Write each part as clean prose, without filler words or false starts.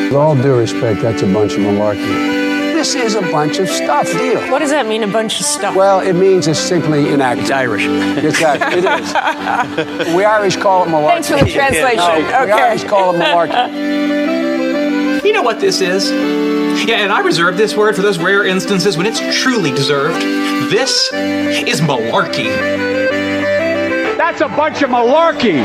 With all due respect, that's a bunch of malarkey. This is a bunch of stuff, deal. What does that mean, a bunch of stuff? Well, it means it's simply inaccurate. It's Irish. Exactly, it is. We Irish call it malarkey. Thanks for the translation. No, Okay. We Irish call it malarkey. You know what this is? Yeah, and I reserve this word for those rare instances when it's truly deserved. This is malarkey. That's a bunch of malarkey.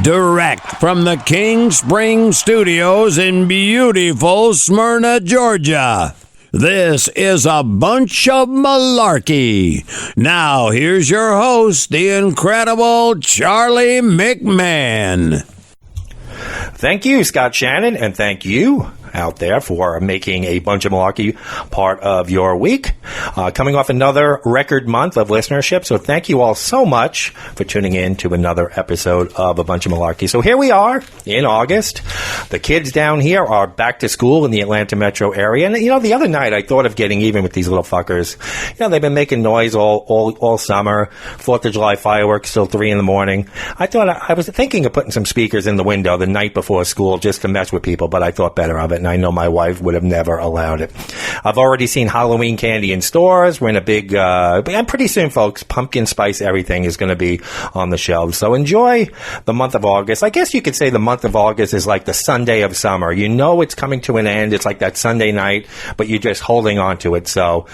Direct from the King Spring Studios in beautiful Smyrna, Georgia. This is a bunch of malarkey. Now, here's your host, the incredible Charlie McMahon. Thank you, Scott Shannon, and thank you out there for making a bunch of malarkey part of your week. Coming off another record month of listenership, so thank you all so much for tuning in to another episode of A Bunch of Malarkey. So here we are in August. The kids down here are back to school in the Atlanta metro area. And, you know, the other night I thought of getting even with these little fuckers. You know, they've been making noise all summer. 4th of July fireworks till 3 in the morning. I was thinking of putting some speakers in the window the night before school just to mess with people, but I thought better of it. And I know my wife would have never allowed it. I've already seen Halloween candy in stores. We're in a big, and pretty soon, folks, pumpkin spice everything is going to be on the shelves. So enjoy the month of August. I guess you could say the month of August is like the Sunday of summer. You know it's coming to an end. It's like that Sunday night, but you're just holding on to it. So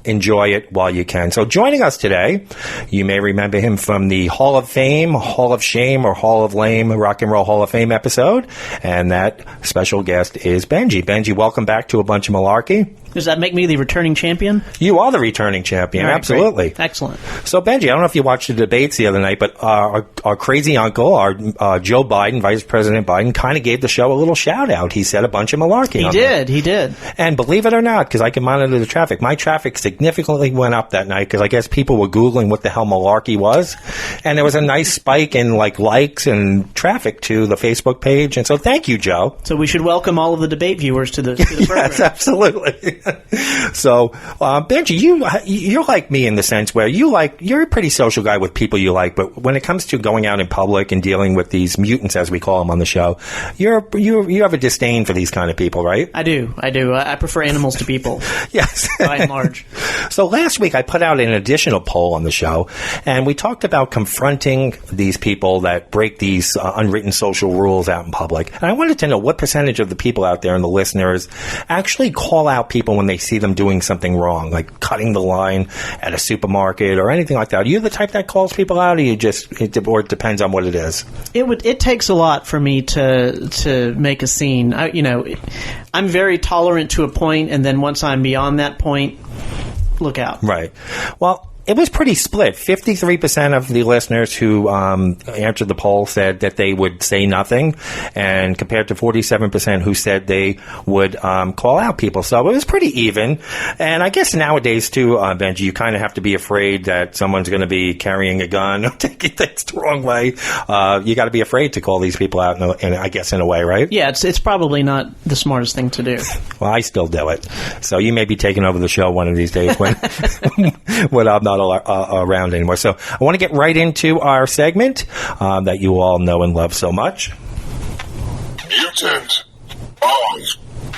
enjoy it while you can. So joining us today, you may remember him from the Hall of Fame, Hall of Shame, or Hall of Lame Rock and Roll Hall of Fame episode. And that special guest is Benji. Benji, welcome back to A Bunch of Malarkey. Does that make me the returning champion? You are the returning champion, right, absolutely. Great. Excellent. So, Benji, I don't know if you watched the debates the other night, but our crazy uncle, our Joe Biden, Vice President Biden, kind of gave the show a little shout-out. He said a bunch of malarkey. He did. And believe it or not, because I can monitor the traffic, my traffic significantly went up that night because I guess people were Googling what the hell malarkey was. And there was a nice spike in likes and traffic to the Facebook page. And so thank you, Joe. So we should welcome all of the debate viewers to the program. Yes, absolutely. So, Benji, you're like me in the sense where you're a pretty social guy with people you like, but when it comes to going out in public and dealing with these mutants, as we call them on the show, you have a disdain for these kind of people, right? I do. I prefer animals to people. Yes. By and large. So last week I put out an additional poll on the show, and we talked about confronting these people that break these unwritten social rules out in public. And I wanted to know what percentage of the people out there and the listeners actually call out people when they see them doing something wrong, like cutting the line at a supermarket or anything like that. Are you the type that calls people out, or it depends on what it is? It takes a lot for me to make a scene. I'm very tolerant to a point, and then once I'm beyond that point, look out. Right. Well, it was pretty split. 53% of the listeners who answered the poll said that they would say nothing, and compared to 47% who said they would call out people. So it was pretty even. And I guess nowadays, too, Benji, you kind of have to be afraid that someone's going to be carrying a gun or taking things the wrong way. You got to be afraid to call these people out, in a way, right? Yeah, it's probably not the smartest thing to do. Well, I still do it. So you may be taking over the show one of these days when I'm not around anymore. So I want to get right into our segment that you all know and love so much. Mutant of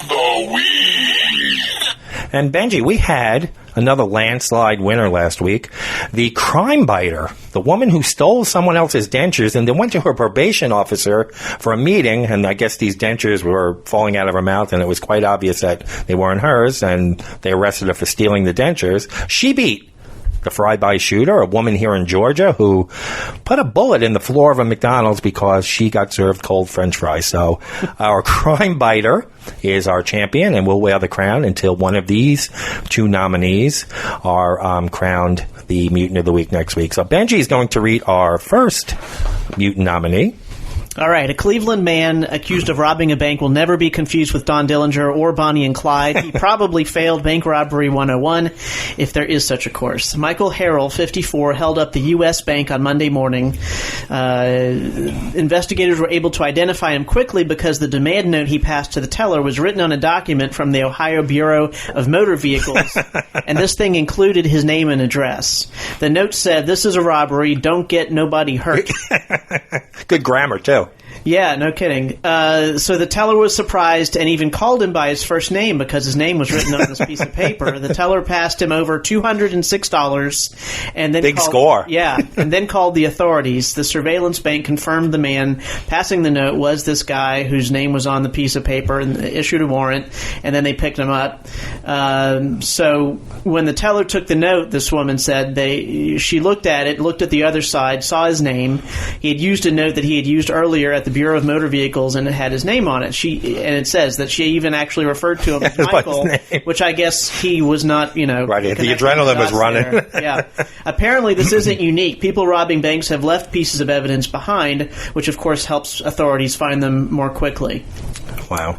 the Week. And Benji, we had another landslide winner last week. The crime biter, the woman who stole someone else's dentures and then went to her probation officer for a meeting, and I guess these dentures were falling out of her mouth, and it was quite obvious that they weren't hers, and they arrested her for stealing the dentures. She beat the fry-by shooter, a woman here in Georgia who put a bullet in the floor of a McDonald's because she got served cold French fries. So our crime biter is our champion, and we'll wear the crown until one of these two nominees are crowned the Mutant of the Week next week. So Benji is going to read our first mutant nominee. All right, a Cleveland man accused of robbing a bank will never be confused with Don Dillinger or Bonnie and Clyde. He probably failed Bank Robbery 101, if there is such a course. Michael Harrell, 54, held up the U.S. Bank on Monday morning. Investigators were able to identify him quickly because the demand note he passed to the teller was written on a document from the Ohio Bureau of Motor Vehicles, and this thing included his name and address. The note said, "This is a robbery. Don't get nobody hurt." Good grammar, too. Yeah, no kidding. So the teller was surprised and even called him by his first name because his name was written on this piece of paper. The teller passed him over $206 and then Big score. Yeah, and then called the authorities. The surveillance bank confirmed the man passing the note was this guy whose name was on the piece of paper and issued a warrant, and then they picked him up. So when the teller took the note, this woman said she looked at it, looked at the other side, saw his name. He had used a note that he had used earlier at the Bureau of Motor Vehicles, and it had his name on it. And it says that she even actually referred to him as Michael, which I guess he was not, Right, the adrenaline was running. Yeah. Apparently, this isn't unique. People robbing banks have left pieces of evidence behind, which of course helps authorities find them more quickly. Wow.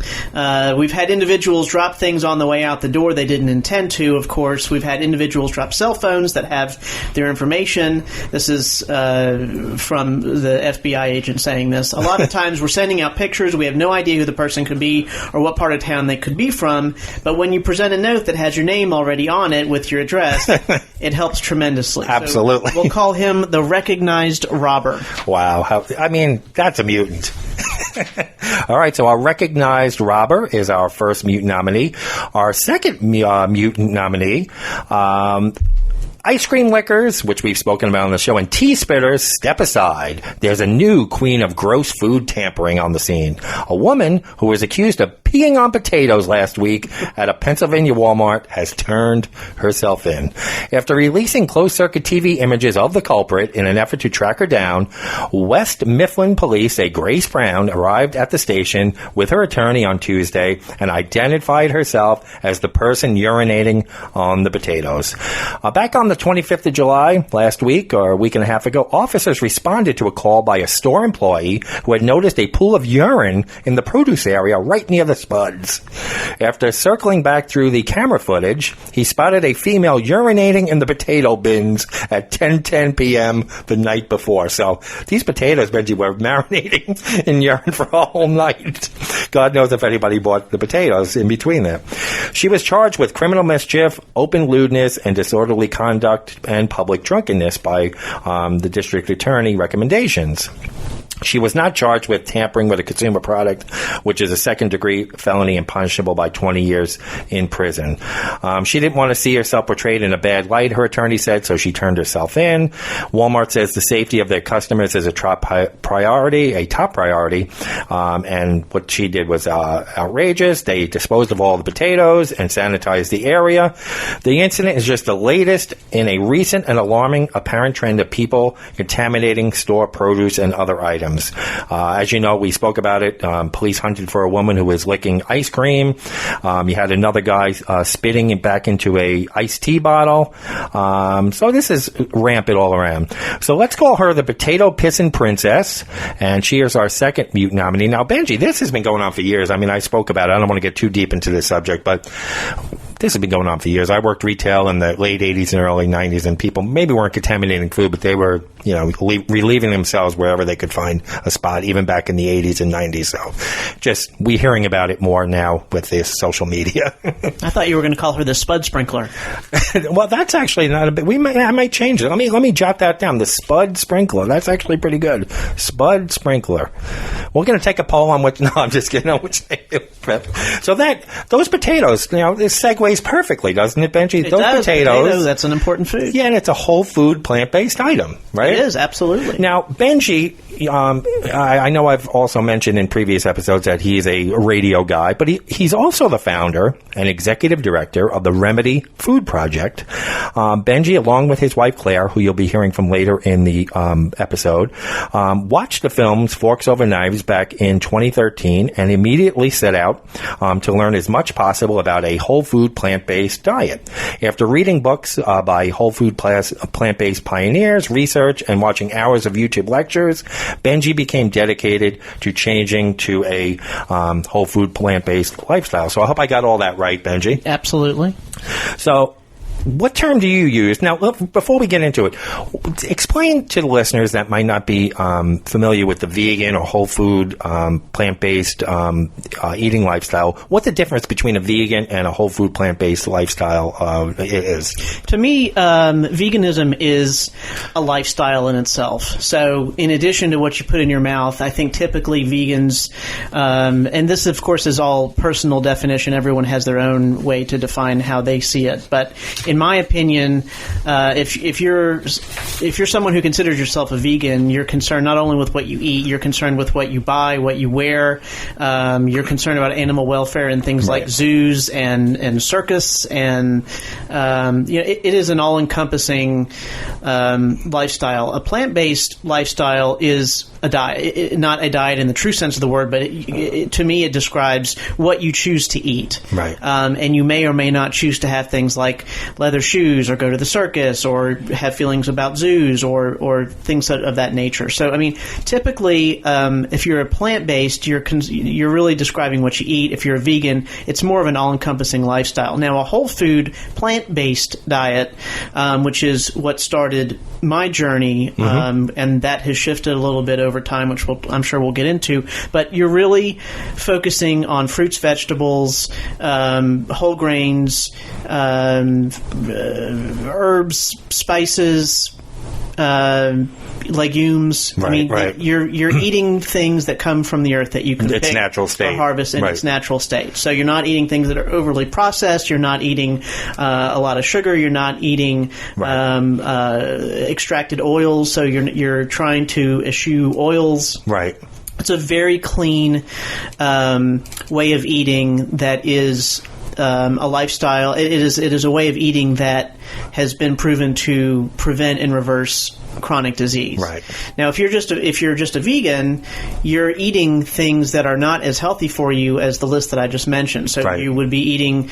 We've had individuals drop things on the way out the door they didn't intend to, of course. We've had individuals drop cell phones that have their information. This is from the FBI agent saying this. A lot of times we're sending out pictures. We have no idea who the person could be or what part of town they could be from. But when you present a note that has your name already on it with your address, it helps tremendously. Absolutely. So we'll call him the recognized robber. Wow. That's a mutant. All right, so our recognized robber is our first mutant nominee. Our second mutant nominee, ice cream lickers, which we've spoken about on the show, and tea spitters, step aside. There's a new queen of gross food tampering on the scene. A woman who was accused of peeing on potatoes last week at a Pennsylvania Walmart has turned herself in. After releasing closed-circuit TV images of the culprit in an effort to track her down, West Mifflin police say Grace Brown arrived at the station with her attorney on Tuesday and identified herself as the person urinating on the potatoes. Back on the 25th of July, last week, or a week and a half ago, officers responded to a call by a store employee who had noticed a pool of urine in the produce area right near the spuds. After circling back through the camera footage, he spotted a female urinating in the potato bins at 10:10 p.m. the night before. So these potatoes, Benji, were marinating in urine for a whole night. God knows if anybody bought the potatoes in between there. She was charged with criminal mischief, open lewdness, and disorderly conduct and public drunkenness by the district attorney recommendations. She was not charged with tampering with a consumer product, which is a second-degree felony and punishable by 20 years in prison. She didn't want to see herself portrayed in a bad light, her attorney said, so she turned herself in. Walmart says the safety of their customers is a top priority, and what she did was outrageous. They disposed of all the potatoes and sanitized the area. The incident is just the latest in a recent and alarming apparent trend of people contaminating store produce and other items. As you know, we spoke about it. Police hunted for a woman who was licking ice cream. You had another guy spitting it back into a iced tea bottle. So this is rampant all around. So let's call her the Potato Pissin' Princess. And she is our second mutant nominee. Now, Benji, this has been going on for years. I mean, I spoke about it. I don't want to get too deep into this subject, but this has been going on for years. I worked retail in the late 80s and early 90s, and people maybe weren't contaminating food, but they were, relieving themselves wherever they could find a spot, even back in the 80s and 90s. So we're hearing about it more now with this social media. I thought you were going to call her the Spud Sprinkler. Well, that's actually not a bit. I might change it. Let me jot that down. The Spud Sprinkler. That's actually pretty good. Spud Sprinkler. We're going to take a poll on which. No, I'm just kidding. Which. So those potatoes, this segues perfectly, doesn't it, Benji? Those potatoes. That's an important food. Yeah, and it's a whole food, plant-based item, right? It is, absolutely. Now, Benji, I know I've also mentioned in previous episodes that he's a radio guy, but he's also the founder and executive director of the Remedy Food Project. Benji, along with his wife Claire, who you'll be hearing from later in the episode, watched the films Forks Over Knives back in 2013 and immediately set out to learn as much possible about a whole food plant-based diet. After reading books by whole food plant-based pioneers, research, and watching hours of YouTube lectures, Benji became dedicated to changing to a whole food, plant-based lifestyle. So I hope I got all that right, Benji. Absolutely. So what term do you use? Now, before we get into it, explain to the listeners that might not be familiar with the vegan or whole food, plant-based eating lifestyle, what the difference between a vegan and a whole food, plant-based lifestyle is. To me, veganism is a lifestyle in itself. So in addition to what you put in your mouth, I think typically vegans, and this, of course, is all personal definition. Everyone has their own way to define how they see it. But in my opinion, if you're someone who considers yourself a vegan, you're concerned not only with what you eat, you're concerned with what you buy, what you wear. You're concerned about animal welfare and things like zoos and circus, and it is an all-encompassing lifestyle. A plant-based lifestyle is a diet, not a diet in the true sense of the word, but to me it describes what you choose to eat. Right. And you may or may not choose to have things like leather shoes or go to the circus or have feelings about zoos or things of that nature. So, I mean, typically, if you're a plant-based, you're really describing what you eat. If you're a vegan, it's more of an all-encompassing lifestyle. Now, a whole food, plant-based diet, which is what started my journey, and that has shifted a little bit over time, which I'm sure we'll get into, but you're really focusing on fruits, vegetables, whole grains, herbs, spices, legumes. Right, I mean, right. You're eating things that come from the earth that you can Its pick natural state. or harvest in its natural state. So you're not eating things that are overly processed. You're not eating a lot of sugar. You're not eating extracted oils. So you're trying to eschew oils. Right. It's a very clean way of eating that is a lifestyle. It is a way of eating that has been proven to prevent and reverse chronic disease. Right. Now, if you're just a vegan, you're eating things that are not as healthy for you as the list that I just mentioned. So you would be eating,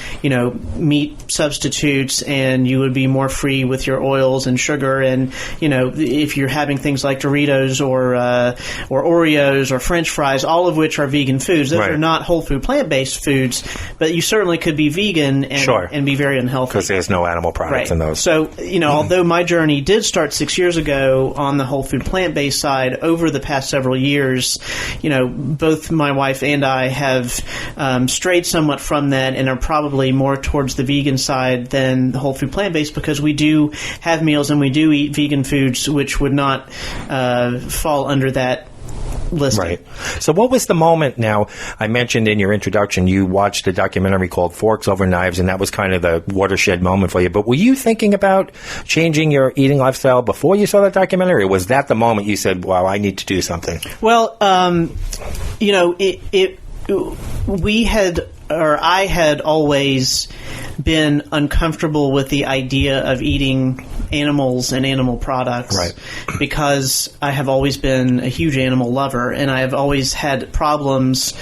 meat substitutes, and you would be more free with your oils and sugar. And if you're having things like Doritos or Oreos or French fries, all of which are vegan foods, those are not whole food plant-based foods, but you certainly could be vegan and be very unhealthy because there's no animal products in those. So although my journey did start 6 years ago on the whole food plant-based side, over the past several years, both my wife and I have strayed somewhat from that and are probably more towards the vegan side than the whole food plant-based, because we do have meals and we do eat vegan foods which would not fall under that listing. Right. So what was the moment? Now, I mentioned in your introduction you watched a documentary called Forks Over Knives, and that was kind of the watershed moment for you. But were you thinking about changing your eating lifestyle before you saw that documentary, or was that the moment you said, wow, I need to do something? Well, I had always been uncomfortable with the idea of eating animals and animal products, because I have always been a huge animal lover, and I have always had problems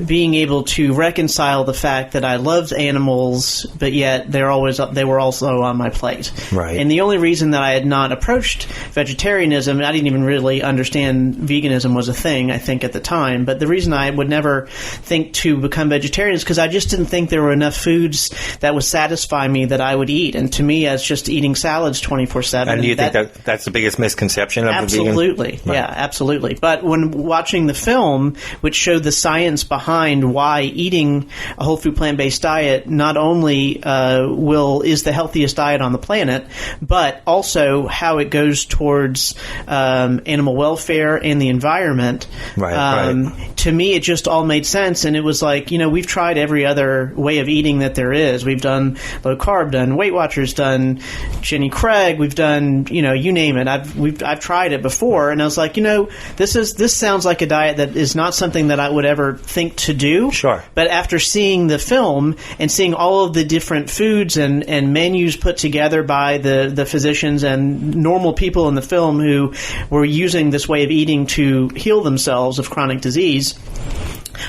being able to reconcile the fact that I loved animals, but yet they were also on my plate. Right. And the only reason that I had not approached vegetarianism, I didn't even really understand veganism was a thing, I think, at the time, but the reason I would never think to become vegetarian is because I just didn't think there were enough foods that would satisfy me that I would eat. And to me, as just eating salads 24/7. And do you think that's the biggest misconception of the vegan? Absolutely. Yeah, absolutely. But when watching the film, which showed the science behind why eating a whole food plant-based diet not only is the healthiest diet on the planet, but also how it goes towards animal welfare and the environment. To me, it just all made sense, and it was like, we've tried every other way of eating that there is. We've done low carb, done Weight Watchers, done Jenny Craig, we've done you name it. I've tried it before, and I was like, this sounds like a diet that is not something that I would ever think to do. Sure. But after seeing the film and seeing all of the different foods and menus put together by the physicians and normal people in the film who were using this way of eating to heal themselves of chronic disease,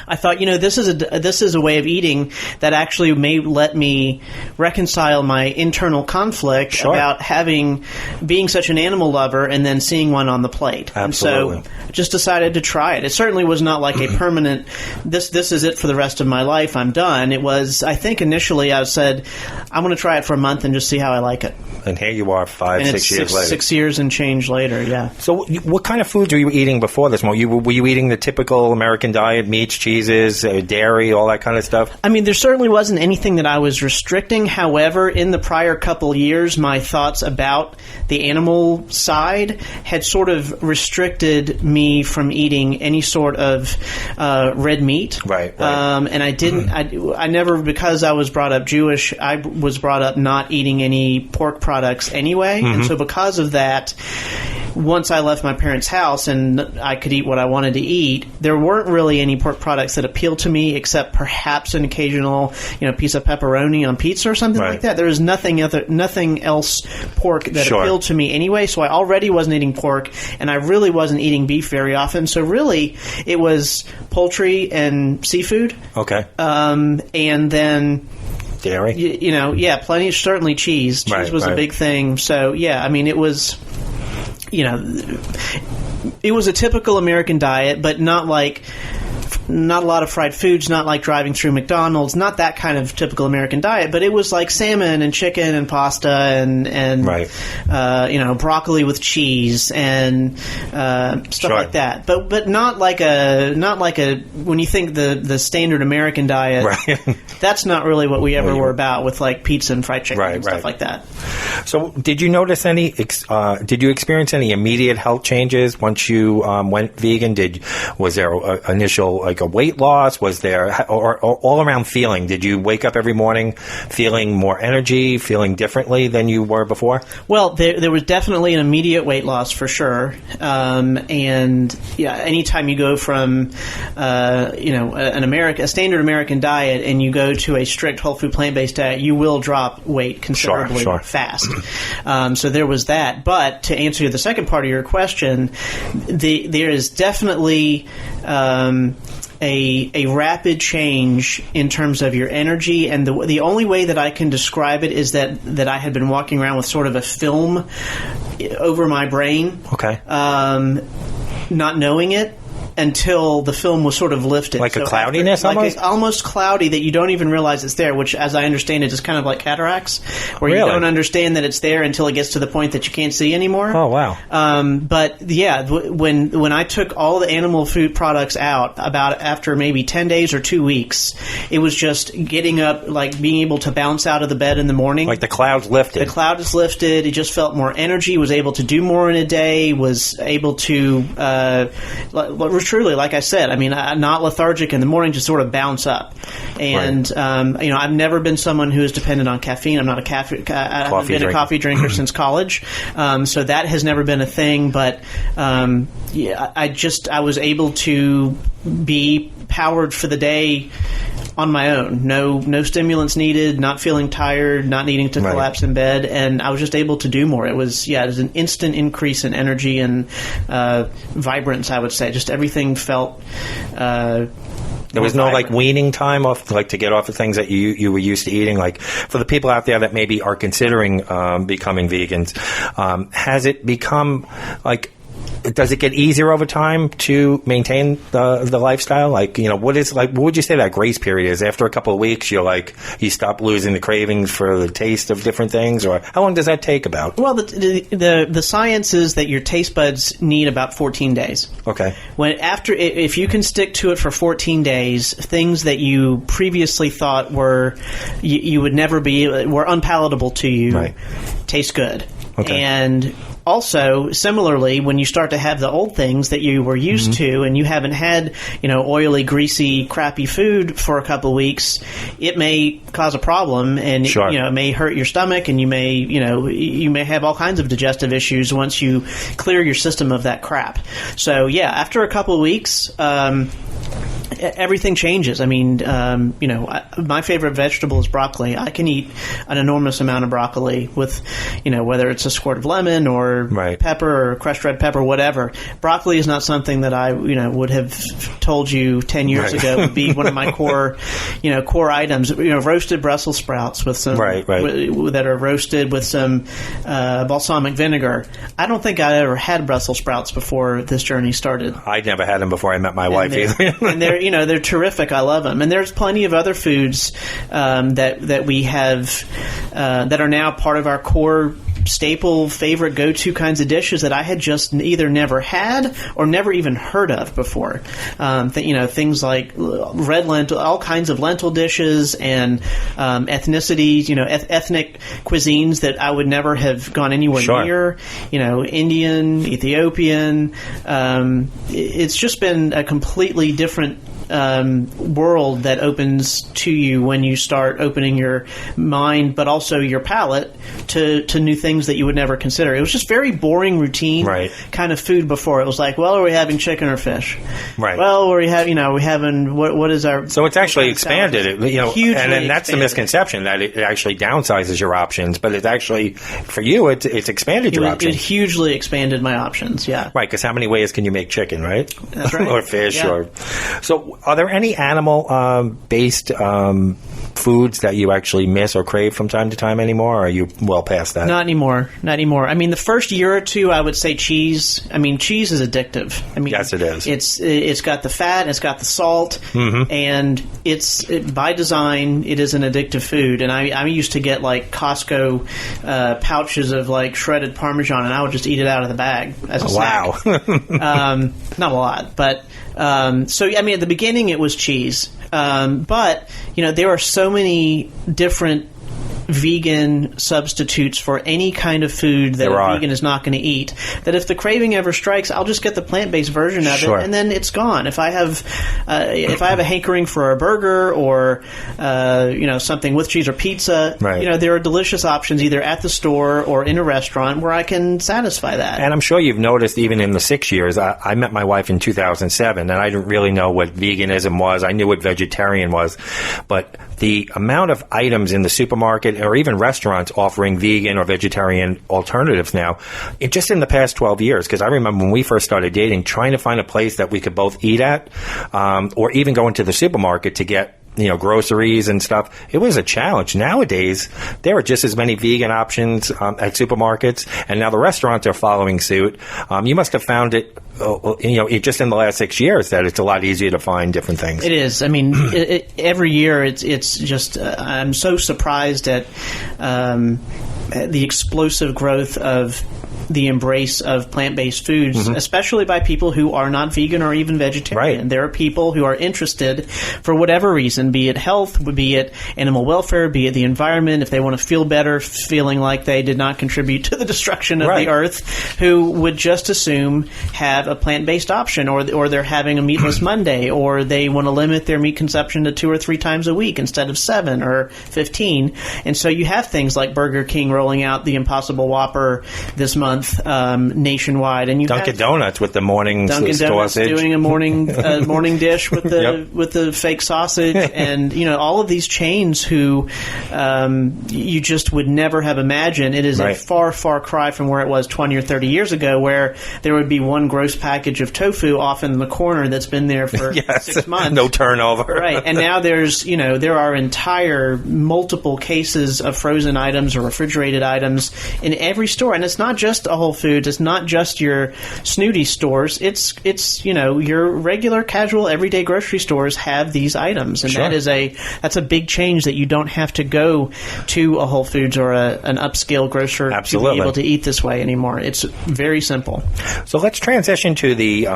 I thought, this is a way of eating that actually may let me reconcile my internal conflict about being such an animal lover and then seeing one on the plate. Absolutely. And so I just decided to try it. It certainly was not like a permanent, this is it for the rest of my life, I'm done. It was, I think initially I said, I'm going to try it for a month and just see how I like it. And here you are 6 years later. 6 years and change later, yeah. So what kind of foods were you eating before this? Were you eating the typical American diet, meats, cheeses, dairy, all that kind of stuff? I mean, there certainly wasn't anything that I was restricting. However, in the prior couple years, my thoughts about the animal side had sort of restricted me from eating any sort of red meat. Right. And I didn't, I never, because I was brought up Jewish, I was brought up not eating any pork products anyway. And so because of that, once I left my parents' house and I could eat what I wanted to eat, there weren't really any pork products that appealed to me except perhaps an occasional, piece of pepperoni on pizza or something like that. There was nothing else pork that appealed to me anyway, so I already wasn't eating pork, and I really wasn't eating beef very often. So really, it was poultry and seafood. Okay. And then dairy. Plenty. Certainly cheese. Cheese was a big thing. So yeah, I mean, it was. It was a typical American diet, but not a lot of fried foods, not like driving through McDonald's, not that kind of typical American diet, but it was like salmon and chicken and pasta and broccoli with cheese and stuff like that. But not like a when you think the standard American diet, that's not really what we ever were about with like pizza and fried chicken and stuff like that. So did you notice did you experience any immediate health changes once you went vegan? Was there initial like a weight loss? Was there or all around feeling? Did you wake up every morning feeling more energy, feeling differently than you were before? Well, there was definitely an immediate weight loss for sure. And yeah, anytime you go from a standard American diet and you go to a strict whole food plant-based diet, you will drop weight considerably fast. So there was that. But to answer the second part of your question, there is definitely a rapid change in terms of your energy, and the only way that I can describe it is that I had been walking around with sort of a film over my brain, not knowing it until the film was sort of lifted. Like a cloudiness almost? Almost cloudy that you don't even realize it's there, which, as I understand it, is kind of like cataracts, where you don't understand that it's there until it gets to the point that you can't see anymore. Oh, wow. But, yeah, when I took all the animal food products out, about after maybe 10 days or 2 weeks, it was just getting up, like being able to bounce out of the bed in the morning. Like the cloud's lifted. The cloud is lifted. It just felt more energy, was able to do more in a day, was able to... truly, like I said, I mean, not lethargic in the morning, just sort of bounce up. And, I've never been someone who is dependent on caffeine. I'm not I've been a coffee drinker since college. So that has never been a thing. But, I was able to be powered for the day on my own. No stimulants needed, not feeling tired, not needing to collapse in bed, and I was just able to do more. It was an instant increase in energy and vibrance, I would say. Just everything felt there was no like weaning time off, like to get off the things that you were used to eating. Like for the people out there that maybe are considering becoming vegans, has it become like? Does it get easier over time to maintain the lifestyle? Like, what would you say that grace period is? After a couple of weeks, you stop losing the cravings for the taste of different things, or how long does that take about? Well, the science is that your taste buds need about 14 days. Okay. If you can stick to it for 14 days, things that you previously thought you would never were unpalatable to you, taste good. Okay. And also, similarly, when you start to have the old things that you were used to and you haven't had, oily, greasy, crappy food for a couple of weeks, it may cause a problem and, it may hurt your stomach and you may have all kinds of digestive issues once you clear your system of that crap. So, yeah, after a couple of weeks, everything changes. I mean, my favorite vegetable is broccoli. I can eat an enormous amount of broccoli with, whether it's a squirt of lemon or pepper or crushed red pepper, whatever. Broccoli is not something that I, would have told you 10 years ago would be one of my core items. Roasted Brussels sprouts with some that are roasted with some balsamic vinegar. I don't think I ever had Brussels sprouts before this journey started. I'd never had them before I met my wife either. And they're terrific. I love them. And there's plenty of other foods that we have that are now part of our core staple, favorite, go-to kinds of dishes that I had just either never had or never even heard of before. Things like red lentil, all kinds of lentil dishes and ethnicities, ethnic cuisines that I would never have gone anywhere near. Indian, Ethiopian. It's just been a completely different world that opens to you when you start opening your mind, but also your palate to new things that you would never consider. It was just very boring, routine kind of food before. It was like, well, are we having chicken or fish? Right. Well, are we having what is our? So it's actually expanded. Hugely and that's the misconception that it actually downsizes your options, but it's actually for you, it's expanded your options. It hugely expanded my options. Yeah. Right. Because how many ways can you make chicken? Right. That's right. Or fish so. Are there any animal-based foods that you actually miss or crave from time to time anymore, or are you well past that? Not anymore. I mean, the first year or two, I would say cheese. I mean, cheese is addictive. I mean, yes, it is. It's got the fat, it's got the salt, and by design, it is an addictive food. And I used to get like Costco pouches of like shredded Parmesan, and I would just eat it out of the bag as a snack. Wow. Not a lot, but so I mean, at the beginning, it was cheese, but there are so many different vegan substitutes for any kind of food that a vegan is not going to eat, that if the craving ever strikes, I'll just get the plant-based version of it, and then it's gone. If I have a hankering for a burger or something with cheese or pizza, there are delicious options either at the store or in a restaurant where I can satisfy that. And I'm sure you've noticed even in the 6 years, I met my wife in 2007, and I didn't really know what veganism was. I knew what vegetarian was, but the amount of items in the supermarket or even restaurants offering vegan or vegetarian alternatives now, just in the past 12 years, because I remember when we first started dating, trying to find a place that we could both eat at or even go into the supermarket to get groceries and stuff. It was a challenge. Nowadays, there are just as many vegan options at supermarkets, and now the restaurants are following suit. You must have found it, just in the last 6 years that it's a lot easier to find different things. It is. I mean, every year it's just, I'm so surprised at the explosive growth of the embrace of plant-based foods, especially by people who are not vegan or even vegetarian. Right. There are people who are interested for whatever reason, be it health, be it animal welfare, be it the environment, if they want to feel better, feeling like they did not contribute to the destruction of the earth, who would just assume have a plant-based option, or they're having a meatless Monday, or they want to limit their meat consumption to 2 or 3 times a week instead of 7 or 15. And so you have things like Burger King rolling out the Impossible Whopper this month nationwide, and you Dunkin' Donuts with the morning Donuts sausage, doing a morning dish with the with the fake sausage, and all of these chains who you just would never have imagined. It is a far cry from where it was 20 or 30 years ago, where there would be one gross package of tofu off in the corner that's been there for 6 months, no turnover. And now there's there are entire multiple cases of frozen items or refrigerated items in every store, and it's not just a Whole Foods. It's not just your snooty stores. It's your regular, casual, everyday grocery stores have these items, and that's a big change, that you don't have to go to a Whole Foods or an upscale grocer to be able to eat this way anymore. It's very simple. So let's transition to the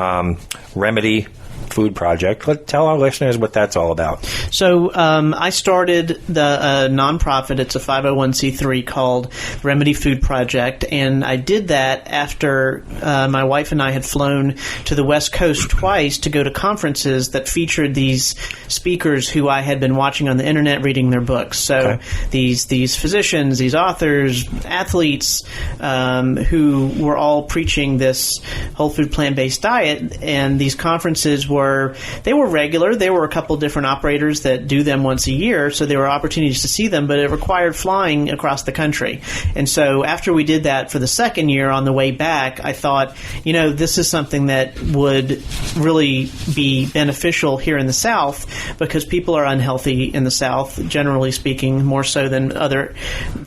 Remedy Food Project. Tell our listeners what that's all about. So I started the nonprofit. It's a 501c3 called Remedy Food Project, and I did that after my wife and I had flown to the West Coast twice to go to conferences that featured these speakers who I had been watching on the internet, reading their books. So these physicians, these authors, athletes who were all preaching this whole food plant-based diet, and these conferences were were regular. There were a couple different operators that do them once a year, so there were opportunities to see them, but it required flying across the country. And so after we did that for the second year on the way back, I thought, this is something that would really be beneficial here in the South, because people are unhealthy in the South, generally speaking, more so than other,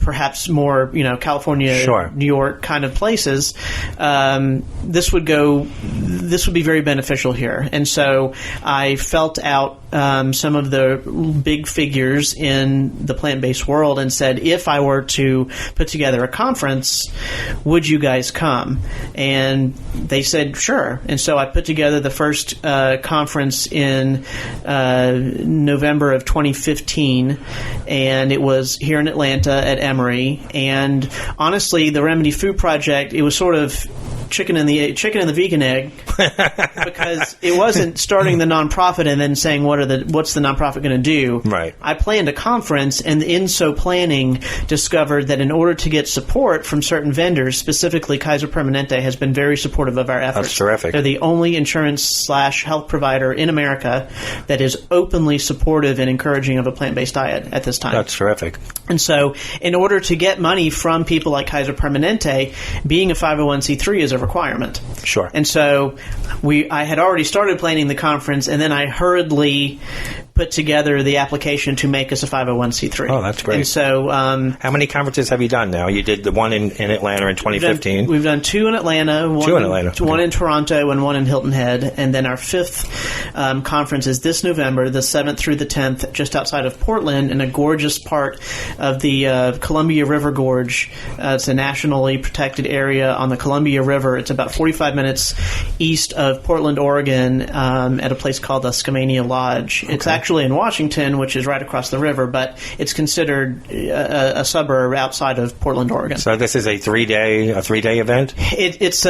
perhaps more, California, Sure. New York kind of places. This would be very beneficial here. And so I felt out some of the big figures in the plant-based world and said, if I were to put together a conference, would you guys come? And they said, sure. And so I put together the first conference in November of 2015, and it was here in Atlanta at Emory. And honestly, the Remedy Food Project, it was sort of chicken and the vegan egg, because it wasn't starting the nonprofit and then saying what's the nonprofit going to do. Right. I planned a conference, and in so planning, discovered that in order to get support from certain vendors, specifically Kaiser Permanente has been very supportive of our efforts. That's terrific. They're the only insurance/health provider in America that is openly supportive and encouraging of a plant-based diet at this time. That's terrific. And so, in order to get money from people like Kaiser Permanente, being a 501c3 is a requirement. Sure. And so, I had already started planning the conference, and then I hurriedly put together the application to make us a 501c3. Oh, that's great. And so, how many conferences have you done now? You did the one in Atlanta in 2015. We've done two in Atlanta, one in Toronto, and one in Hilton Head. And then our fifth conference is this November, the 7th through the 10th, just outside of Portland, in a gorgeous part of the Columbia River Gorge. It's a nationally protected area on the Columbia River. It's about 45 minutes east of Portland, Oregon, at a place called the Skamania Lodge. It's actually in Washington, which is right across the river, but it's considered a suburb outside of Portland, Oregon. So this is a three-day event? It's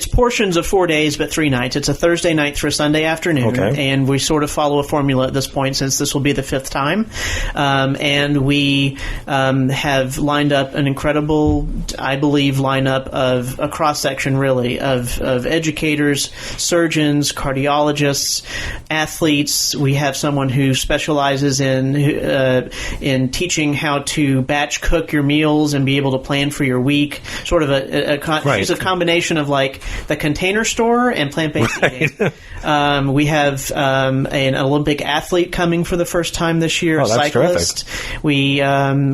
portions of 4 days, but 3 nights. It's a Thursday night through a Sunday afternoon, and we sort of follow a formula at this point, since this will be the 5th time. And we have lined up an incredible, I believe, lineup of a cross-section, really, of educators, surgeons, cardiologists, athletes. We have someone who specializes in teaching how to batch cook your meals and be able to plan for your week. Sort of it's a combination of like the Container Store and plant-based eating. We have an Olympic athlete coming for the first time this year, a cyclist. Terrific.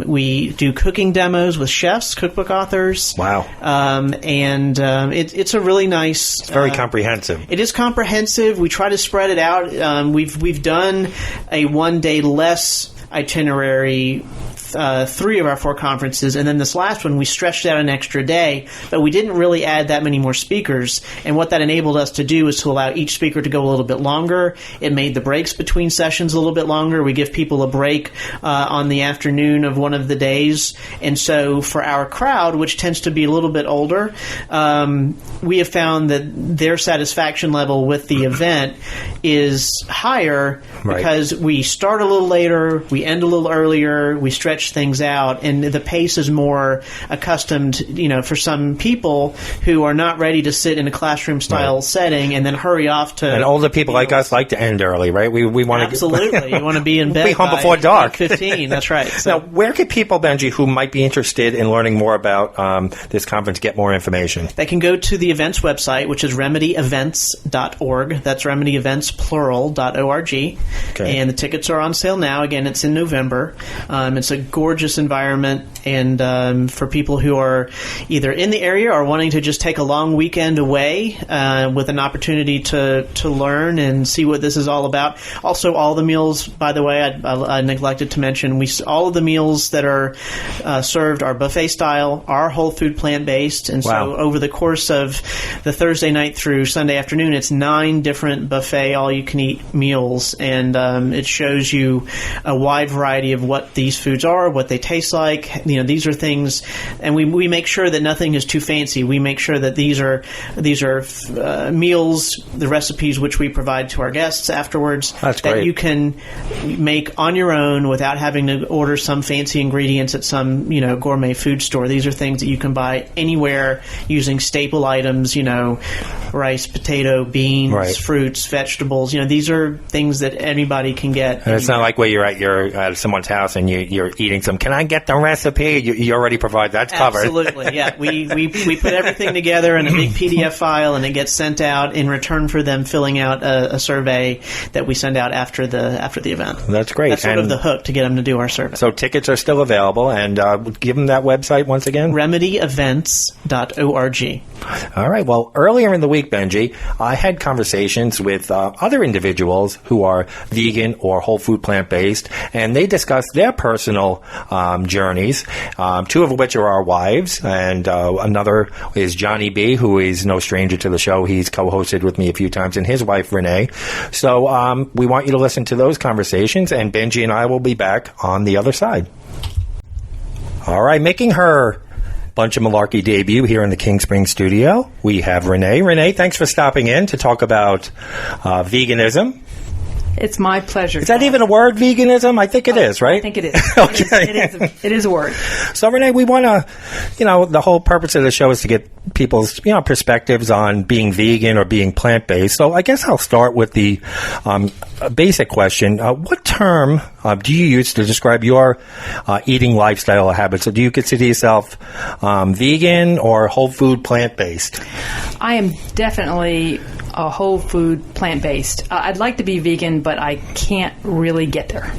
We do cooking demos with chefs, cookbook authors. Wow. And it's a really nice... It's very comprehensive. It is comprehensive. We try to spread it out. We've done a 1 day less itinerary 3 of our 4 conferences, and then this last one we stretched out an extra day, but we didn't really add that many more speakers. And what that enabled us to do is to allow each speaker to go a little bit longer. It made the breaks between sessions a little bit longer. We give people a break on the afternoon of one of the days. And so for our crowd, which tends to be a little bit older, we have found that their satisfaction level with the event is higher because we start a little later, we end a little earlier, we stretch things out, and the pace is more accustomed, for some people who are not ready to sit in a classroom style setting and then hurry off to. And older people like us like to end early, right? We want to absolutely. You want to be in bed. Be home before dark. 15. That's right. So. Now, where can people, Benji, who might be interested in learning more about this conference, get more information? They can go to the events website, which is remedyevents.org. That's remedyeventsplural.org. Okay. And the tickets are on sale now. Again, it's in November. It's a gorgeous environment, and for people who are either in the area or wanting to just take a long weekend away with an opportunity to learn and see what this is all about. Also, all the meals, by the way, I neglected to mention, all of the meals that are served are buffet style, are whole food plant-based, and so over the course of the Thursday night through Sunday afternoon, it's 9 different buffet all-you-can-eat meals, and it shows you a wide variety of what these foods are are, what they taste like. These are things, and we make sure that nothing is too fancy. We make sure that these are meals, the recipes which we provide to our guests afterwards. That's that great. You can make on your own without having to order some fancy ingredients at some gourmet food store. These are things that you can buy anywhere using staple items. Rice, potato, beans, Right. fruits, vegetables. These are things that anybody can get. And it's not like where you're at someone's house and you're eating some. Can I get the recipe? You already provide. That's covered. Absolutely, yeah. We put everything together in a big PDF file, and it gets sent out in return for them filling out a survey that we send out after the event. That's great. That's sort of the hook to get them to do our survey. So tickets are still available, and give them that website once again. remedyevents.org. All right. Well, earlier in the week, Benji, I had conversations with other individuals who are vegan or whole food plant-based, and they discussed their personal journeys, two of which are our wives, and another is Johnny B., who is no stranger to the show. He's co-hosted with me a few times, and his wife, Renee. So we want you to listen to those conversations, and Benji and I will be back on the other side. All right, making her Bunch of Malarkey debut here in the King Spring studio, we have Renee. Renee, thanks for stopping in to talk about veganism. It's my pleasure. Is that even a word, veganism? I think it is, right? I think it is. Okay. It is a word. So, Renee, we want to, the whole purpose of the show is to get people's, perspectives on being vegan or being plant-based. So I guess I'll start with the basic question. What term do you use to describe your eating lifestyle or habits? So do you consider yourself vegan or whole food plant-based? I am definitely a whole food plant-based. I'd like to be vegan, but I can't really get there.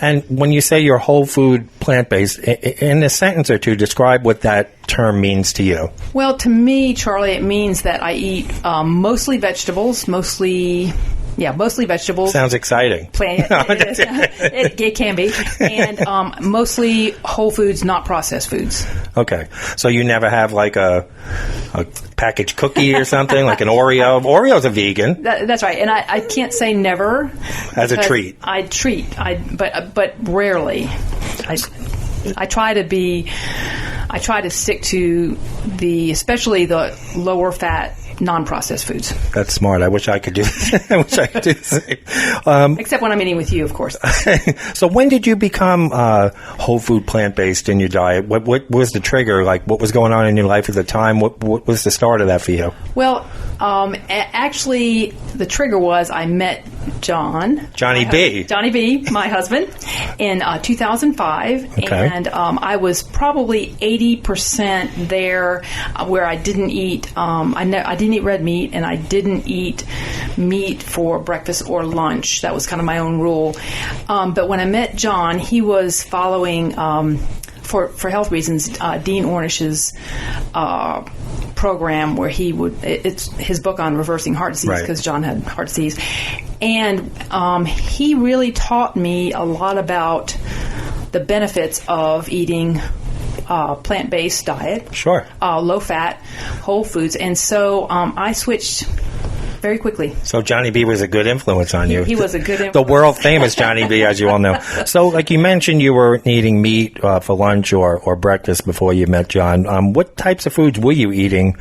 And when you say you're whole food plant-based, in a sentence or two, describe what that term means to you. Well, to me, Charlie, it means that I eat mostly vegetables, mostly vegetables. Sounds exciting. It can be. And mostly whole foods, not processed foods. Okay. So you never have like a packaged cookie or something, like an Oreo? Oreo's a vegan. That's right. And I can't say never. As a treat. But rarely. I try to stick to especially the lower fat, non-processed foods. That's smart. I wish I could do the same. Except when I'm eating with you, of course. So when did you become whole food plant-based in your diet? What was the trigger? Like, what was going on in your life at the time? What was the start of that for you? Well, actually, the trigger was I met Johnny B., my husband, in 2005. Okay. And I was probably 80% there where I didn't eat, I didn't eat red meat, and I didn't eat meat for breakfast or lunch. That was kind of my own rule. But when I met John, he was following, for health reasons, Dean Ornish's program where it's his book on reversing heart disease, because John had heart disease. And he really taught me a lot about the benefits of eating plant-based diet. Sure. Low-fat, whole foods. And so I switched very quickly. So Johnny B was a good influence on you. He was a good influence. The world-famous Johnny B, as you all know. So, like you mentioned, you were eating meat for lunch or breakfast before you met John. What types of foods were you eating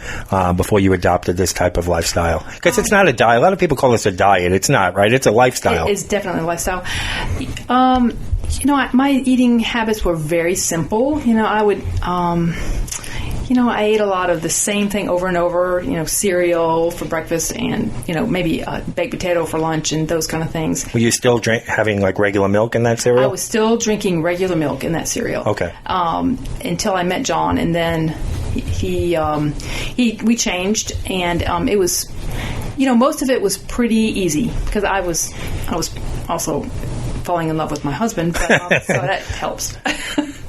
before you adopted this type of lifestyle? Because it's not a diet. A lot of people call this a diet. It's not, right? It's a lifestyle. It is definitely a lifestyle. My eating habits were very simple. I would... I ate a lot of the same thing over and over, cereal for breakfast and, maybe a baked potato for lunch and those kind of things. Were you still having like regular milk in that cereal? I was still drinking regular milk in that cereal. Okay. Until I met John, and then we changed, and it was, most of it was pretty easy because I was also falling in love with my husband, but, so that helps.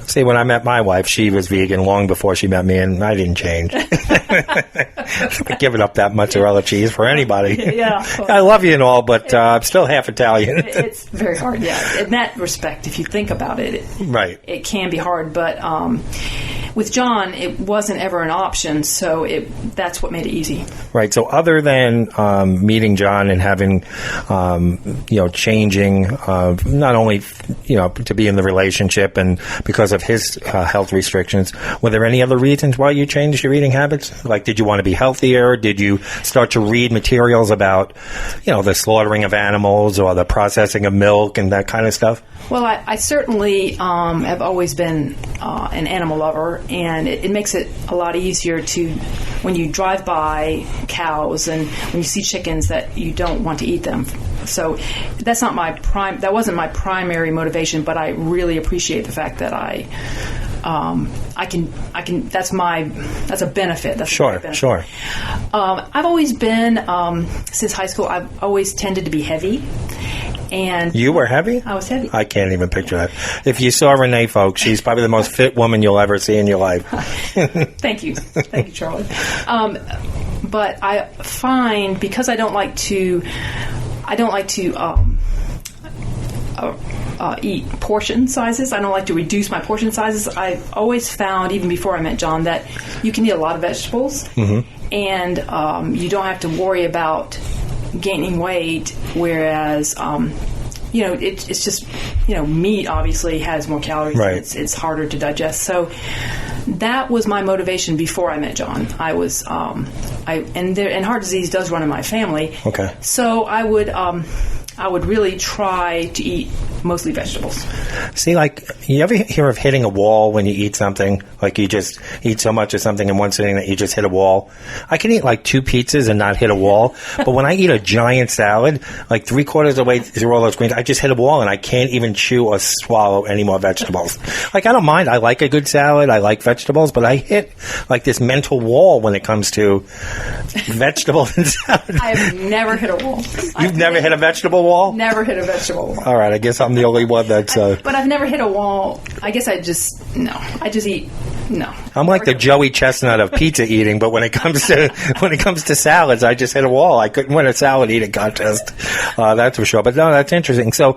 See, when I met my wife, she was vegan long before she met me, and I didn't change. I'd give it up that mozzarella cheese for anybody. Yeah. I love you and all, but I'm still half Italian. It's very hard, yeah. In that respect, if you think about it, right. It can be hard, but with John, it wasn't ever an option, so that's what made it easy. Right. So other than meeting John and having, changing, not only, to be in the relationship and because of his health restrictions, were there any other reasons why you changed your eating habits? Like, did you want to be healthier? Did you start to read materials about, the slaughtering of animals or the processing of milk and that kind of stuff? Well, I certainly have always been an animal lover, and it makes it a lot easier when you drive by cows and when you see chickens, that you don't want to eat them. So that wasn't my primary motivation, but I really appreciate the fact that I can. That's a benefit. That's sure, a benefit. Sure. I've always been since high school. I've always tended to be heavy. And you were heavy? I was heavy. I can't even picture that. If you saw Renee, folks, she's probably the most fit woman you'll ever see in your life. Thank you, Charlie. But I find, because I don't like to eat portion sizes. I don't like to reduce my portion sizes. I've always found, even before I met John, that you can eat a lot of vegetables, and you don't have to worry about gaining weight, whereas it's just meat obviously has more calories. Right. It's harder to digest. So that was my motivation before I met John. I was and heart disease does run in my family. Okay. So I would really try to eat mostly vegetables. See, like, you ever hear of hitting a wall when you eat something? Like, you just eat so much of something in one sitting that you just hit a wall? I can eat, like, 2 pizzas and not hit a wall. But when I eat a giant salad, like, 3/4 of the way through all those greens, I just hit a wall and I can't even chew or swallow any more vegetables. Like, I don't mind. I like a good salad. I like vegetables. But I hit, like, this mental wall when it comes to vegetables and salad. I have never hit a wall. You've never hit a vegetable wall? Never hit a vegetable wall. All right, I guess I'm the only one that's... But I've never hit a wall. I guess I just eat... No. I'm like the Joey Chestnut of pizza eating, but when it comes to salads, I just hit a wall. I couldn't win a salad eating contest. That's for sure. But no, that's interesting. So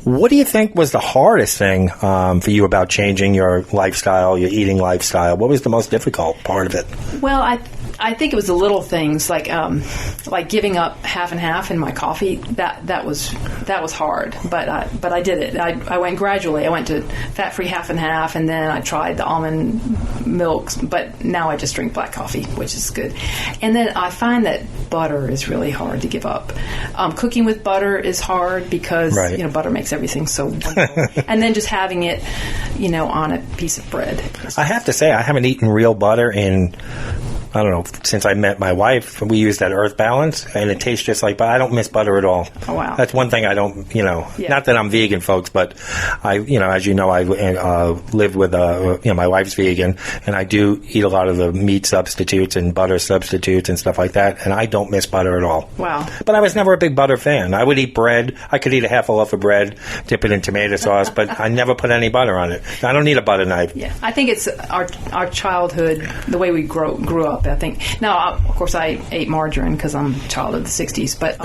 what do you think was the hardest thing for you about changing your lifestyle, your eating lifestyle? What was the most difficult part of it? Well, I think it was the little things, like giving up half and half in my coffee. That was hard, but I did it. I went gradually. I went to fat-free half and half, and then I tried the almond milks. But now I just drink black coffee, which is good. And then I find that butter is really hard to give up. Cooking with butter is hard because right. Butter makes everything so wonderful. And then just having it, on a piece of bread. I have to say, I haven't eaten real butter in, I don't know, since I met my wife. We use that Earth Balance, and it tastes just like butter. I don't miss butter at all. Oh, wow. That's one thing I don't, not that I'm vegan, folks, but I, as you know, I live with, my wife's vegan, and I do eat a lot of the meat substitutes and butter substitutes and stuff like that, and I don't miss butter at all. Wow. But I was never a big butter fan. I would eat bread. I could eat a half a loaf of bread, dip it in tomato sauce, but I never put any butter on it. I don't need a butter knife. Yeah, I think it's our childhood, the way we grew up. I think now, of course, I ate margarine because I'm a child of the '60s, but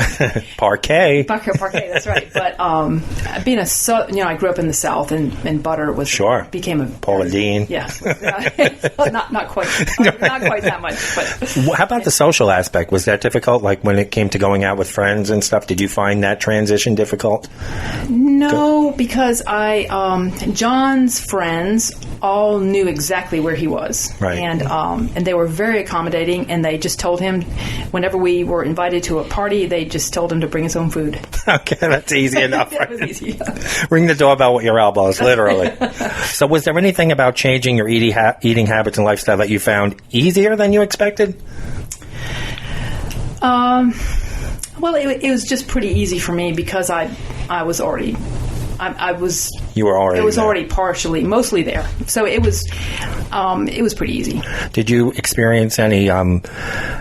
parquet. That's right. But being I grew up in the South, and butter was became a Paula Deen. Yeah, not quite that much. But how about the social aspect? Was that difficult? Like when it came to going out with friends and stuff, did you find that transition difficult? No, because John's friends all knew exactly where he was, right. And they were very accommodating, and they just told him whenever we were invited to a party, they just told him to bring his own food. Okay, that's easy enough. It was easy. Yeah. Ring the doorbell with your elbows, literally. So was there anything about changing your eating habits and lifestyle that you found easier than you expected? Well, it was just pretty easy for me because I was already... You were already. It was there. already mostly there. So it was pretty easy. Did you experience any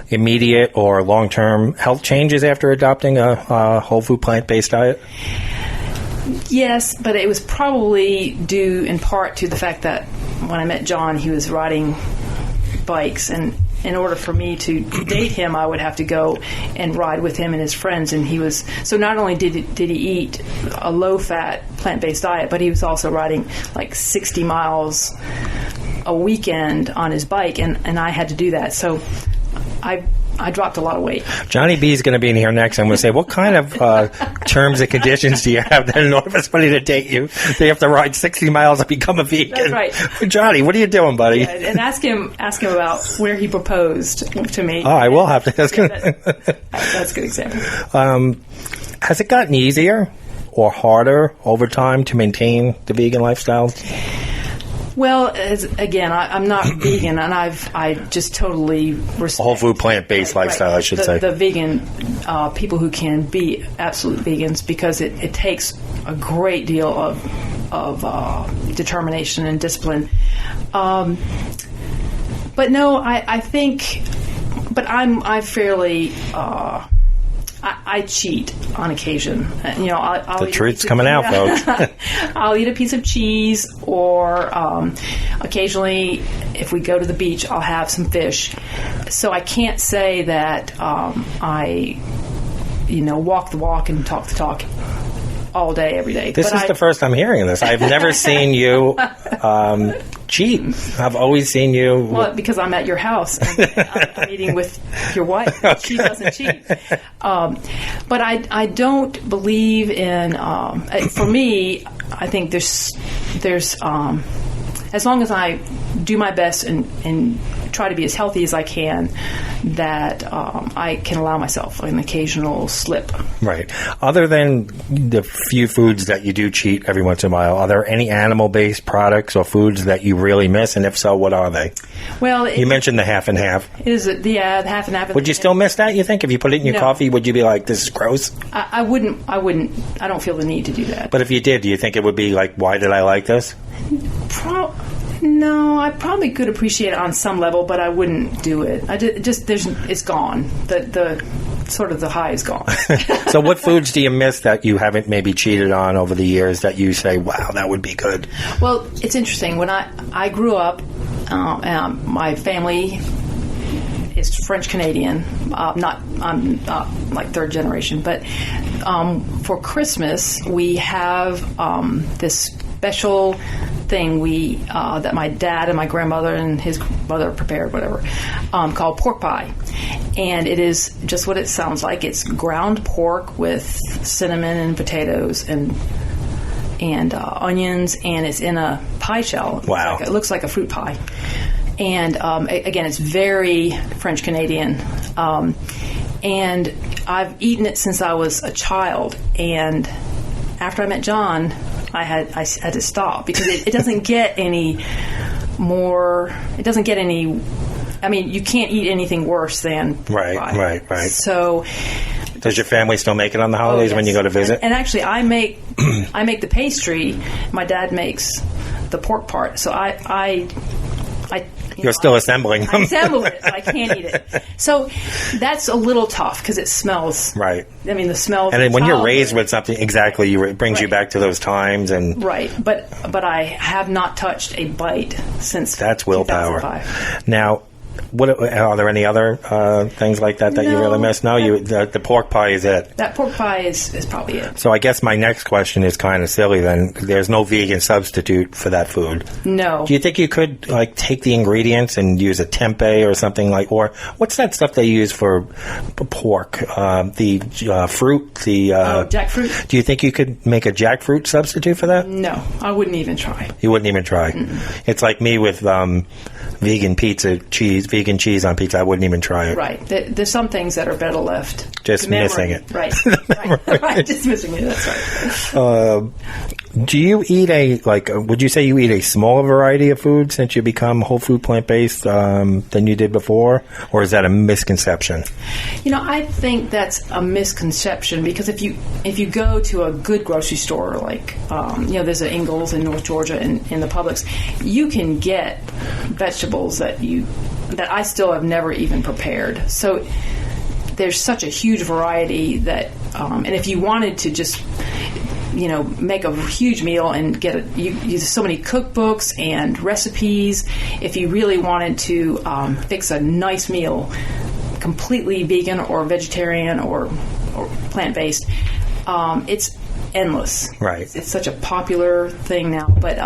immediate or long-term health changes after adopting a whole food plant-based diet? Yes, but it was probably due in part to the fact that when I met John, he was riding bikes, and in order for me to date him, I would have to go and ride with him and his friends. And he was so not only did he eat a low-fat plant-based diet, but he was also riding like 60 miles a weekend on his bike, and I had to do that. So I dropped a lot of weight. Johnny B is going to be in here next. I'm going to say, what kind of terms and conditions do you have that in order for somebody to date you? They have to ride 60 miles to become a vegan. That's right. Johnny, what are you doing, buddy? Yeah, and ask him about where he proposed to me. Oh, I will have to. That's That's a good example. Has it gotten easier or harder over time to maintain the vegan lifestyle? Well, again, I'm not vegan, and I just totally respect Whole food, plant-based lifestyle, I should say. The vegan people who can be absolute vegans, because it takes a great deal of determination and discipline. But no, I think, but I'm fairly. I cheat on occasion. I'll the truth's coming out, folks. I'll eat a piece of cheese, or occasionally, if we go to the beach, I'll have some fish. So I can't say that I, walk the walk and talk the talk all day, every day. This is the first I'm hearing this. I've never seen you cheat. I've always seen you. Well, because I'm at your house and I'm eating with your wife. Okay. She doesn't cheat. But I don't believe in. For me, I think there's as long as I do my best and try to be as healthy as I can, that I can allow myself an occasional slip. Right. Other than the few foods that you do cheat every once in a while, are there any animal-based products or foods that you really miss? And if so, what are they? Well, you mentioned the half and half. Is it the half and half? Would you still miss that, you think? If you put it in your coffee, would you be like, this is gross? I wouldn't. I don't feel the need to do that. But if you did, do you think it would be like, why did I like this? No, I probably could appreciate it on some level, but I wouldn't do it. It's gone. The sort of the high is gone. So what foods do you miss that you haven't maybe cheated on over the years that you say, wow, that would be good? Well, it's interesting. When I grew up, my family is French Canadian. I'm like third generation, but for Christmas we have this special thing that my dad and my grandmother and his mother prepared, whatever, called pork pie. And it is just what it sounds like. It's ground pork with cinnamon and potatoes and onions, and it's in a pie shell. Wow. It looks like a fruit pie. And again, it's very French Canadian. And I've eaten it since I was a child. And after I met John, I had to stop, because it doesn't get any more. It doesn't get any. I mean, you can't eat anything worse than right. So, does your family still make it on the holidays when you go to visit? And actually, I make the pastry. My dad makes the pork part. So You're still assembling them. I assemble it, but I can't eat it. So that's a little tough, because it smells. Right. I mean, the smell. And then when you're raised with something, exactly, it brings you back to those times. And right. But I have not touched a bite since. That's willpower. 2005. Now, are there any other things like that you really miss? No, the pork pie is it. That pork pie is probably it. So I guess my next question is kind of silly then. There's no vegan substitute for that food. No. Do you think you could take the ingredients and use a tempeh or something or what's that stuff they use for pork? The fruit, jackfruit. Do you think you could make a jackfruit substitute for that? No, I wouldn't even try. You wouldn't even try. Mm-mm. It's like me with vegan cheese on pizza. I wouldn't even try it. Right. There's some things that are better left. Just missing it. Right. Right. Just missing it. That's right. Do you eat would you say you eat a smaller variety of food since you become whole food plant-based than you did before? Or is that a misconception? I think that's a misconception, because if you go to a good grocery store, there's an Ingles in North Georgia in the Publix, you can get vegetables that I still have never even prepared. So there's such a huge variety that, and if you wanted to just make a huge meal and get use so many cookbooks and recipes. If you really wanted to fix a nice meal, completely vegan or vegetarian or plant-based, it's endless. Right. It's such a popular thing now. But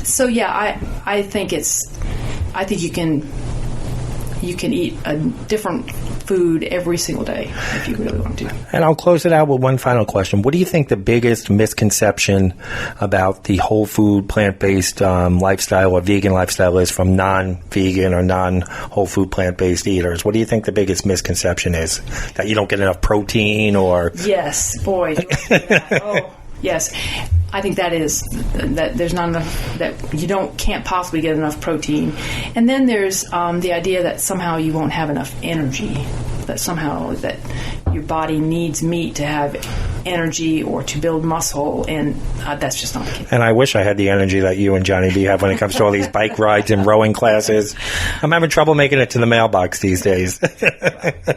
So yeah, I think you can eat a different food every single day if you really want to. And I'll close it out with one final question. What do you think the biggest misconception about the whole food, plant-based lifestyle or vegan lifestyle is from non-vegan or non-whole food, plant-based eaters? What do you think the biggest misconception is? That you don't get enough protein or... Yes, boy. Oh, yes. I think that there's not enough, that you can't possibly get enough protein. And then there's the idea that somehow you won't have enough energy, that somehow that your body needs meat to have energy or to build muscle, and that's just not the case. And I wish I had the energy that you and Johnny B have when it comes to all these bike rides and rowing classes. I'm having trouble making it to the mailbox these days.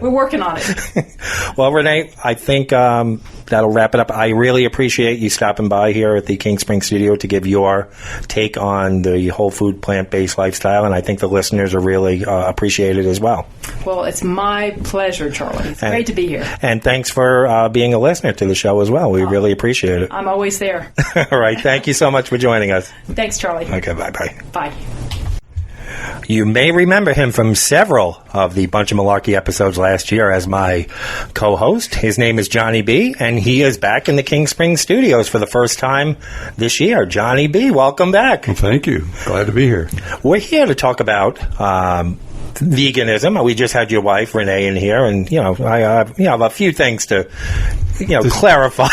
We're working on it. Well, Renee, I think that'll wrap it up. I really appreciate you stopping by here at the King Spring Studio to give your take on the whole food, plant-based lifestyle, and I think the listeners are really appreciate it as well. Well, it's my pleasure, Charlie. It's great to be here. And thanks for being a listener to the show as well. We really appreciate it. I'm always there. All right. Thank you so much for joining us. Thanks, Charlie. Okay, bye-bye. Bye. You may remember him from several of the Bunch of Malarkey episodes last year as my co-host. His name is Johnny B, and he is back in the King Spring Studios for the first time this year. Johnny B, welcome back. Well, thank you. Glad to be here. We're here to talk about veganism. We just had your wife, Renee, in here, and, I have a few things to, clarify.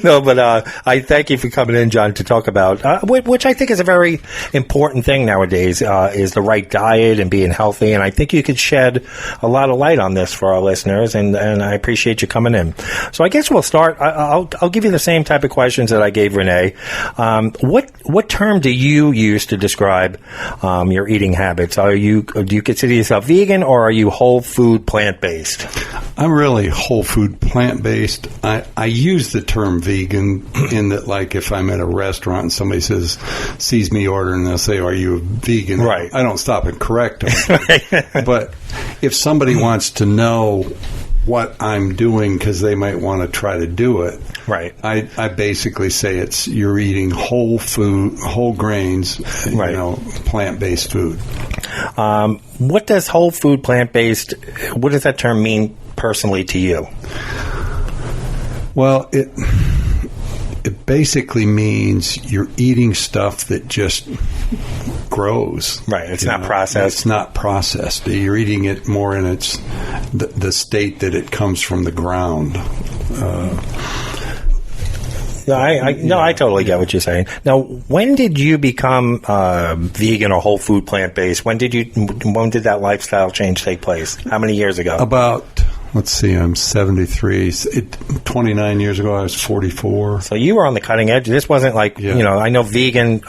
No, but I thank you for coming in, John, to talk about, which I think is a very important thing nowadays, is the right diet and being healthy. And I think you could shed a lot of light on this for our listeners, and I appreciate you coming in. So I guess we'll start. I'll give you the same type of questions that I gave Renee. What term do you use to describe your eating habits? Do you consider yourself vegan, or are you whole food plant-based? I'm really whole food plant-based. I use the term vegan in that, like, if I'm at a restaurant and somebody sees me ordering, they'll say, "Are you a vegan?" Right. I don't stop and correct them. But if somebody wants to know what I'm doing because they might want to try to do it, right, I basically say you're eating whole food, whole grains, right, plant-based food. What does whole food plant-based, what does that term mean personally to you? Well, it basically means you're eating stuff that just grows. Right. It's not processed. It's not processed. You're eating it more in the state that it comes from the ground. I totally get what you're saying. Now, when did you become vegan or whole food plant-based? When did that lifestyle change take place? How many years ago? About, let's see, I'm 73. 29 years ago, I was 44. So you were on the cutting edge. This wasn't like, I know vegan,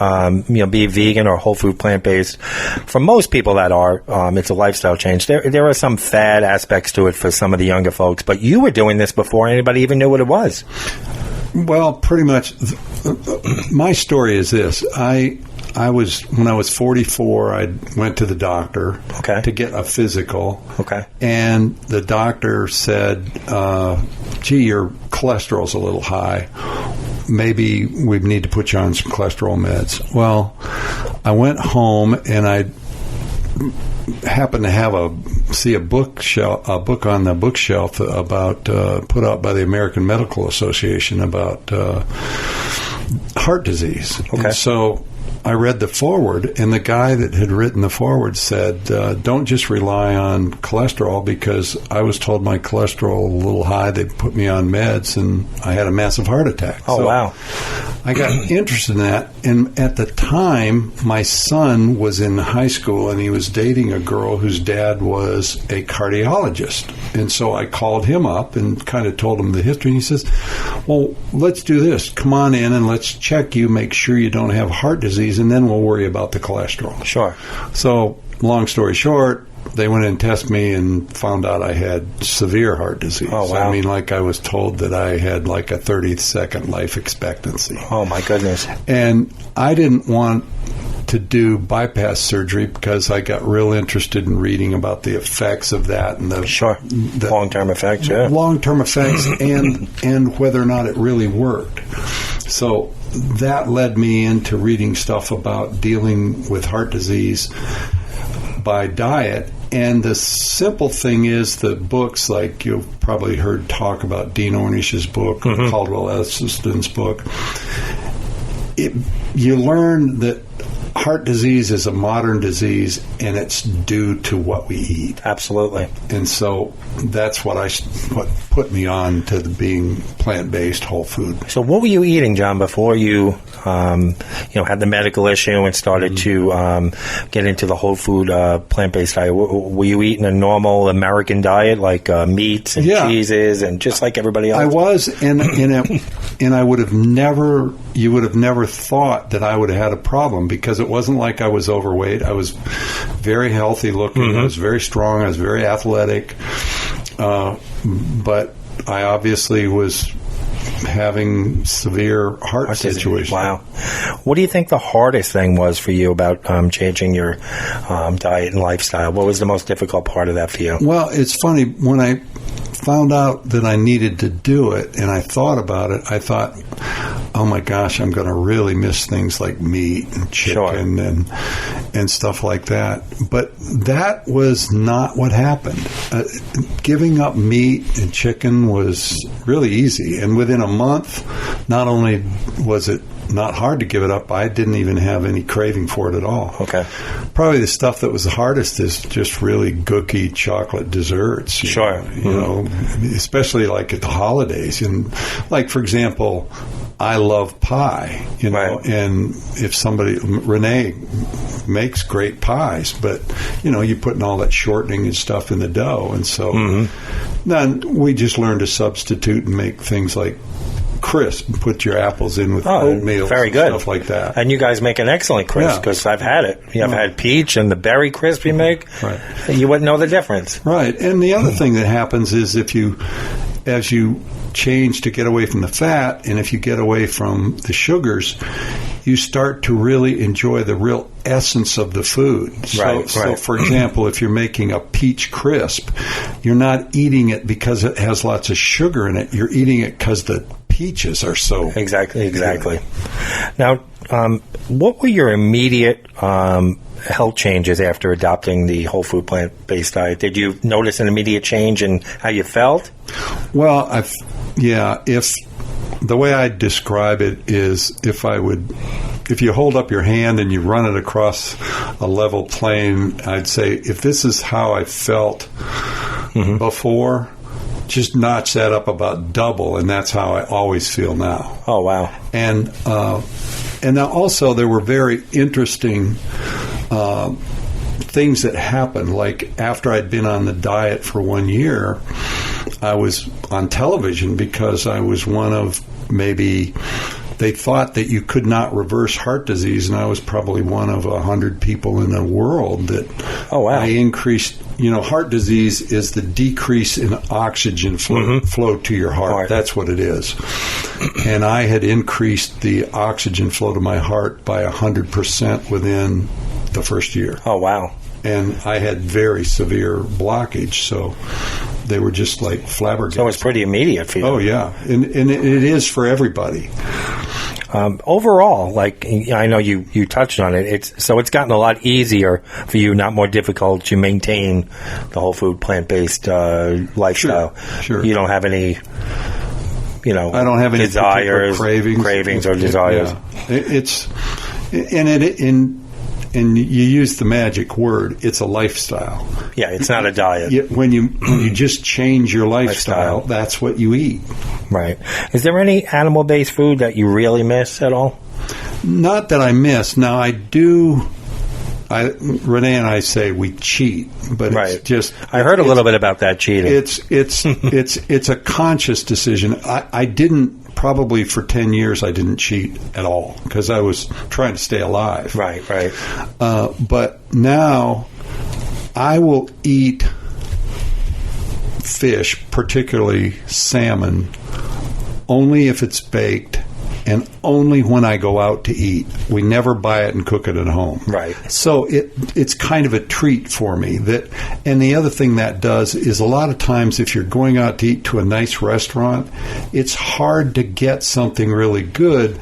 be vegan or whole food plant-based. For most people that are, it's a lifestyle change. There are some fad aspects to it for some of the younger folks, but you were doing this before anybody even knew what it was. Well, pretty much. My story is this. when I was 44, I went to the doctor to get a physical. Okay. And the doctor said, gee, your cholesterol's a little high. Maybe we need to put you on some cholesterol meds. Well, I went home and I happened to see a book on the bookshelf about put out by the American Medical Association about heart disease. Okay. And so I read the foreword, and the guy that had written the foreword said, don't just rely on cholesterol, because I was told my cholesterol was a little high. They put me on meds, and I had a massive heart attack. Oh, so wow. I got interested in that, and at the time, my son was in high school, and he was dating a girl whose dad was a cardiologist. And so I called him up and kind of told him the history, and he says, well, let's do this. Come on in, and let's check you, make sure you don't have heart disease, and then we'll worry about the cholesterol. Sure. So, long story short, they went in and tested me and found out I had severe heart disease. Oh, wow. I mean, like, I was told that I had like a 30-second life expectancy. Oh, my goodness. And I didn't want to do bypass surgery because I got real interested in reading about the effects of that and the long-term effects, yeah. Long-term effects and whether or not it really worked. So that led me into reading stuff about dealing with heart disease by diet. And the simple thing is the books, like you've probably heard talk about Dean Ornish's book, or Caldwell Esselstyn's book, you learn that heart disease is a modern disease, and it's due to what we eat. Absolutely. And so that's what put me on to being plant-based, whole food. So what were you eating, John, before you had the medical issue and started to get into the whole food plant-based diet? Were you eating a normal American diet, like meats and cheeses and just like everybody else? I was, and I would have never, you would have never thought that I would have had a problem, because it wasn't like I was overweight. I was very healthy looking. I was very strong. I was very athletic. But I obviously was having severe heart situations. Wow. What do you think the hardest thing was for you about changing your diet and lifestyle? What was the most difficult part of that for you? Well, it's funny. When I found out that I needed to do it and I thought about it, I thought, oh my gosh, I'm going to really miss things like meat and chicken and stuff like that. But that was not what happened. Giving up meat and chicken was really easy. And within a month, not only was it not hard to give it up, I didn't even have any craving for it at all. Okay. Probably the stuff that was the hardest is just really gooky chocolate desserts. Sure. You know, especially like at the holidays. And like, for example, I love pie, you know, right. And if Renee makes great pies, but, you know, you're putting all that shortening and stuff in the dough. And so then we just learned to substitute and make things like crisp and put your apples in with oatmeal, very good, stuff like that. And you guys make an excellent crisp, because I've had it. I've had peach and the berry crisp you make. Right. You wouldn't know the difference. Right. And the other thing that happens is as you change to get away from the fat, and if you get away from the sugars, you start to really enjoy the real essence of the food. So, for example, if you're making a peach crisp, you're not eating it because it has lots of sugar in it. You're eating it because the peaches are so... Exactly. Now, what were your immediate health changes after adopting the whole food plant-based diet? Did you notice an immediate change in how you felt? Well, if the way I describe it is if you hold up your hand and you run it across a level plane, I'd say if this is how I felt before, just notch that up about double, and that's how I always feel now. Oh, wow. And now also there were very interesting things that happened. Like after I'd been on the diet for 1 year, I was on television because I was one of maybe... They thought that you could not reverse heart disease, and I was probably one of 100 people in the world that I increased. You know, heart disease is the decrease in oxygen flow to your heart. Right. That's what it is. And I had increased the oxygen flow to my heart by 100% within the first year. Oh, wow. And I had very severe blockage, so they were just like flabbergasted. So it's pretty immediate for you. Oh, yeah. And it is for everybody. Overall, like I know you touched on it, it's gotten a lot easier for you, not more difficult, to maintain the whole food plant-based lifestyle. Sure. You don't have any, I don't have any desires, cravings or desires. Yeah. And you use the magic word, it's a lifestyle. Yeah, it's not a diet. When you just change your lifestyle, that's what you eat. Right. Is there any animal-based food that you really miss at all? Not that I miss. Now, I do... Renee and I say we cheat, but it's just... I heard a little bit about that cheating. It's a conscious decision. I didn't... Probably for 10 years I didn't cheat at all because I was trying to stay alive. Right. But now I will eat fish, particularly salmon, only if it's baked and only when I go out to eat. We never buy it and cook it at home. Right. So it's kind of a treat for me. And the other thing that does is a lot of times if you're going out to eat to a nice restaurant, it's hard to get something really good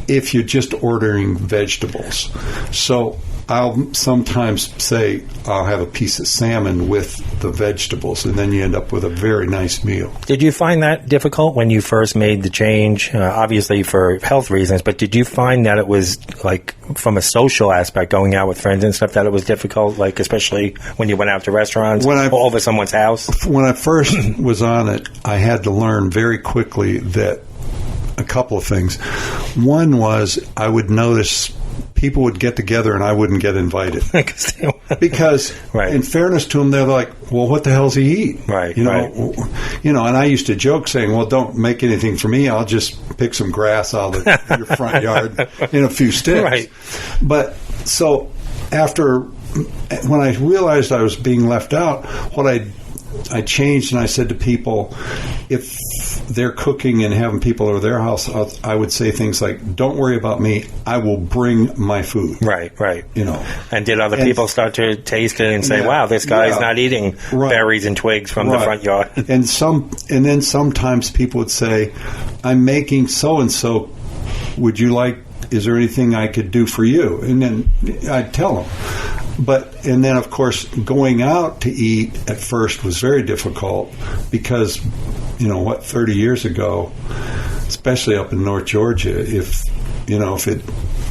if you're just ordering vegetables. So I'll sometimes say I'll have a piece of salmon with the vegetables, and then you end up with a very nice meal. Did you find that difficult when you first made the change? Obviously for health reasons, but did you find that it was, like, from a social aspect, going out with friends and stuff, that it was difficult, like, especially when you went out to restaurants or over someone's house? When I first was on it, I had to learn very quickly that a couple of things. One was I would notice people would get together and I wouldn't get invited. Because, in fairness to them, they're like, well, what the hell's he eat? Right. You know, and I used to joke saying, well, don't make anything for me. I'll just pick some grass out of your front yard in a few sticks. Right. But so when I realized I was being left out, what I changed and I said to people, if they're cooking and having people over their house, I would say things like, don't worry about me, I will bring my food. Right. You know. And did other people start to taste it and say, wow, this guy's not eating berries and twigs from the front yard? And then sometimes people would say, I'm making so-and-so, is there anything I could do for you? And then I'd tell them. And then, of course, going out to eat at first was very difficult because, 30 years ago, especially up in North Georgia, if it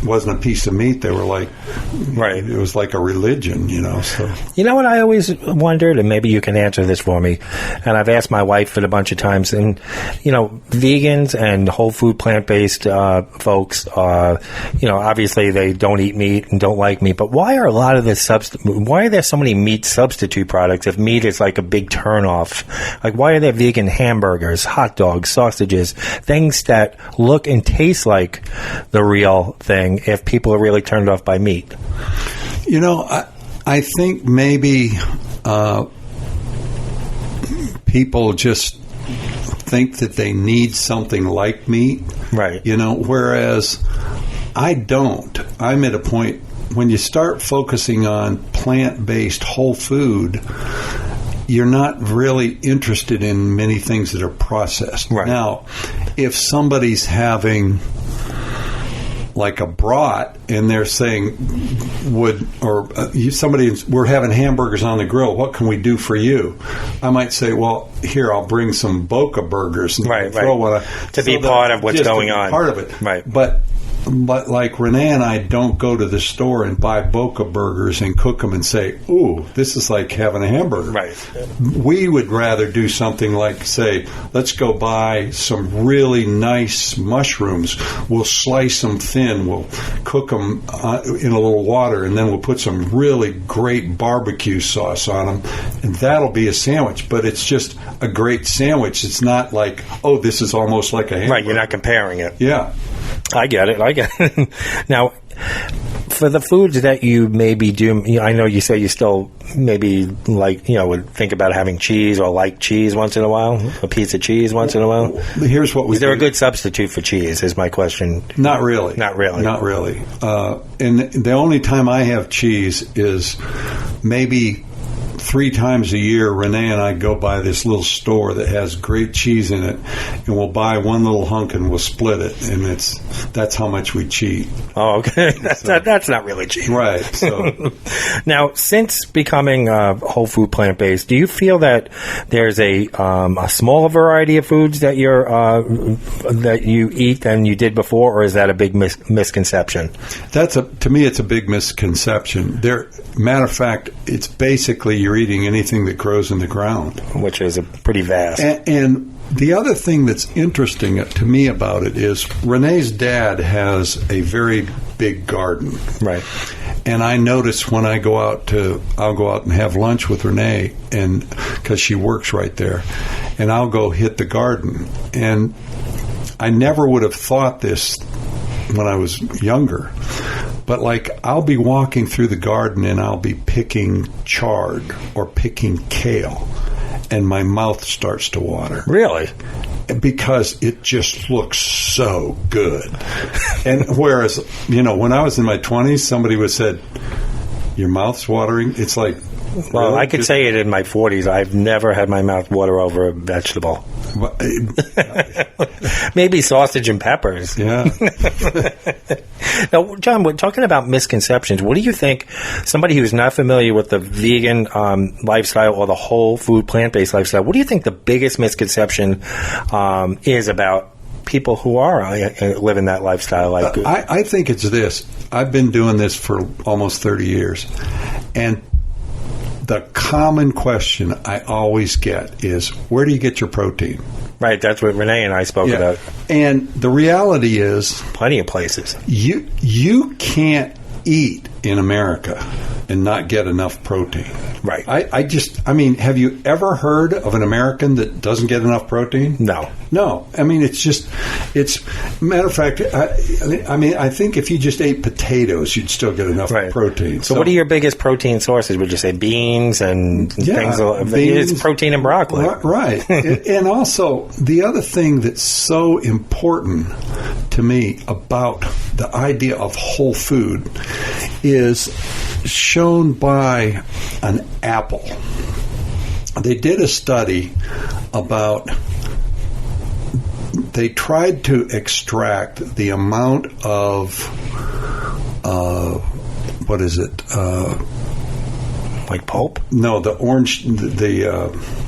wasn't a piece of meat, they were like, it was like a religion, so. You know what I always wondered, and maybe you can answer this for me, and I've asked my wife it a bunch of times, and, vegans and whole food plant-based folks, obviously they don't eat meat and don't like meat, but why are why are there so many meat substitute products if meat is like a big turnoff? Like, why are there vegan hamburgers, hot dogs, sausages, things that look and taste like the real thing if people are really turned off by meat? I think maybe people just think that they need something like meat. Right. Whereas I don't. I'm at a point when you start focusing on plant-based whole food, you're not really interested in many things that are processed. Right. Now, if somebody's having like a brat, and they're saying, we're having hamburgers on the grill, what can we do for you? I might say, well, here, I'll bring some Boca burgers and throw one. To be part of what's going on. Part of it. Right. But like Renee and I don't go to the store and buy Boca burgers and cook them and say, ooh, this is like having a hamburger. Right. We would rather do something like, say, let's go buy some really nice mushrooms. We'll slice them thin. We'll cook them in a little water, and then we'll put some really great barbecue sauce on them, and that'll be a sandwich. But it's just a great sandwich. It's not like, oh, this is almost like a hamburger. Right, you're not comparing it. Yeah. I get it. Now, for the foods that you maybe do, I know you say you still maybe would think about having cheese or like cheese once in a while, a piece of cheese once in a while. Here's what we Is there a good substitute for cheese, is my question. Not really. Not really. And the only time I have cheese is maybe 3 times a year. Renee and I go by this little store that has great cheese in it, and we'll buy one little hunk and we'll split it, and that's how much we cheat. Oh, okay. That's not really cheating. Right. So now, since becoming whole food plant-based, do you feel that there's a smaller variety of foods that that you eat than you did before, or is that a big misconception? To me, it's a big misconception. Matter of fact, it's basically you're eating anything that grows in the ground, which is a pretty vast. And the other thing that's interesting to me about it is Renee's dad has a very big garden. Right. And I notice when I'll go out and have lunch with Renee, and because she works right there, and I'll go hit the garden. And I never would have thought this when I was younger. But I'll be walking through the garden and I'll be picking chard or picking kale. and my mouth starts to water. Really? Because it just looks so good. And whereas, when I was in my 20s, somebody would said, your mouth's watering. It's like, well, really? I could say it in my 40s. I've never had my mouth water over a vegetable. Maybe sausage and peppers. Yeah. Now, John, we're talking about misconceptions. What do you think, somebody who's not familiar with the vegan lifestyle or the whole food plant-based lifestyle, what do you think the biggest misconception is about people who are living that lifstyle? I think it's this. I've been doing this for almost 30 years, and the common question I always get is, where do you get your protein? Right, that's what Renee and I spoke about. And the reality is, plenty of places. You can't eat in America and not get enough protein. Right. I mean, have you ever heard of an American that doesn't get enough protein? No. I mean, matter of fact, I think if you just ate potatoes, you'd still get enough protein. So what are your biggest protein sources? Would you say beans and things? Beans, it's protein and broccoli. Right. And also, the other thing that's so important to me about the idea of whole food is shown by an apple. They did a study about, they tried to extract the amount of, what is it? Like pulp? No, the orange,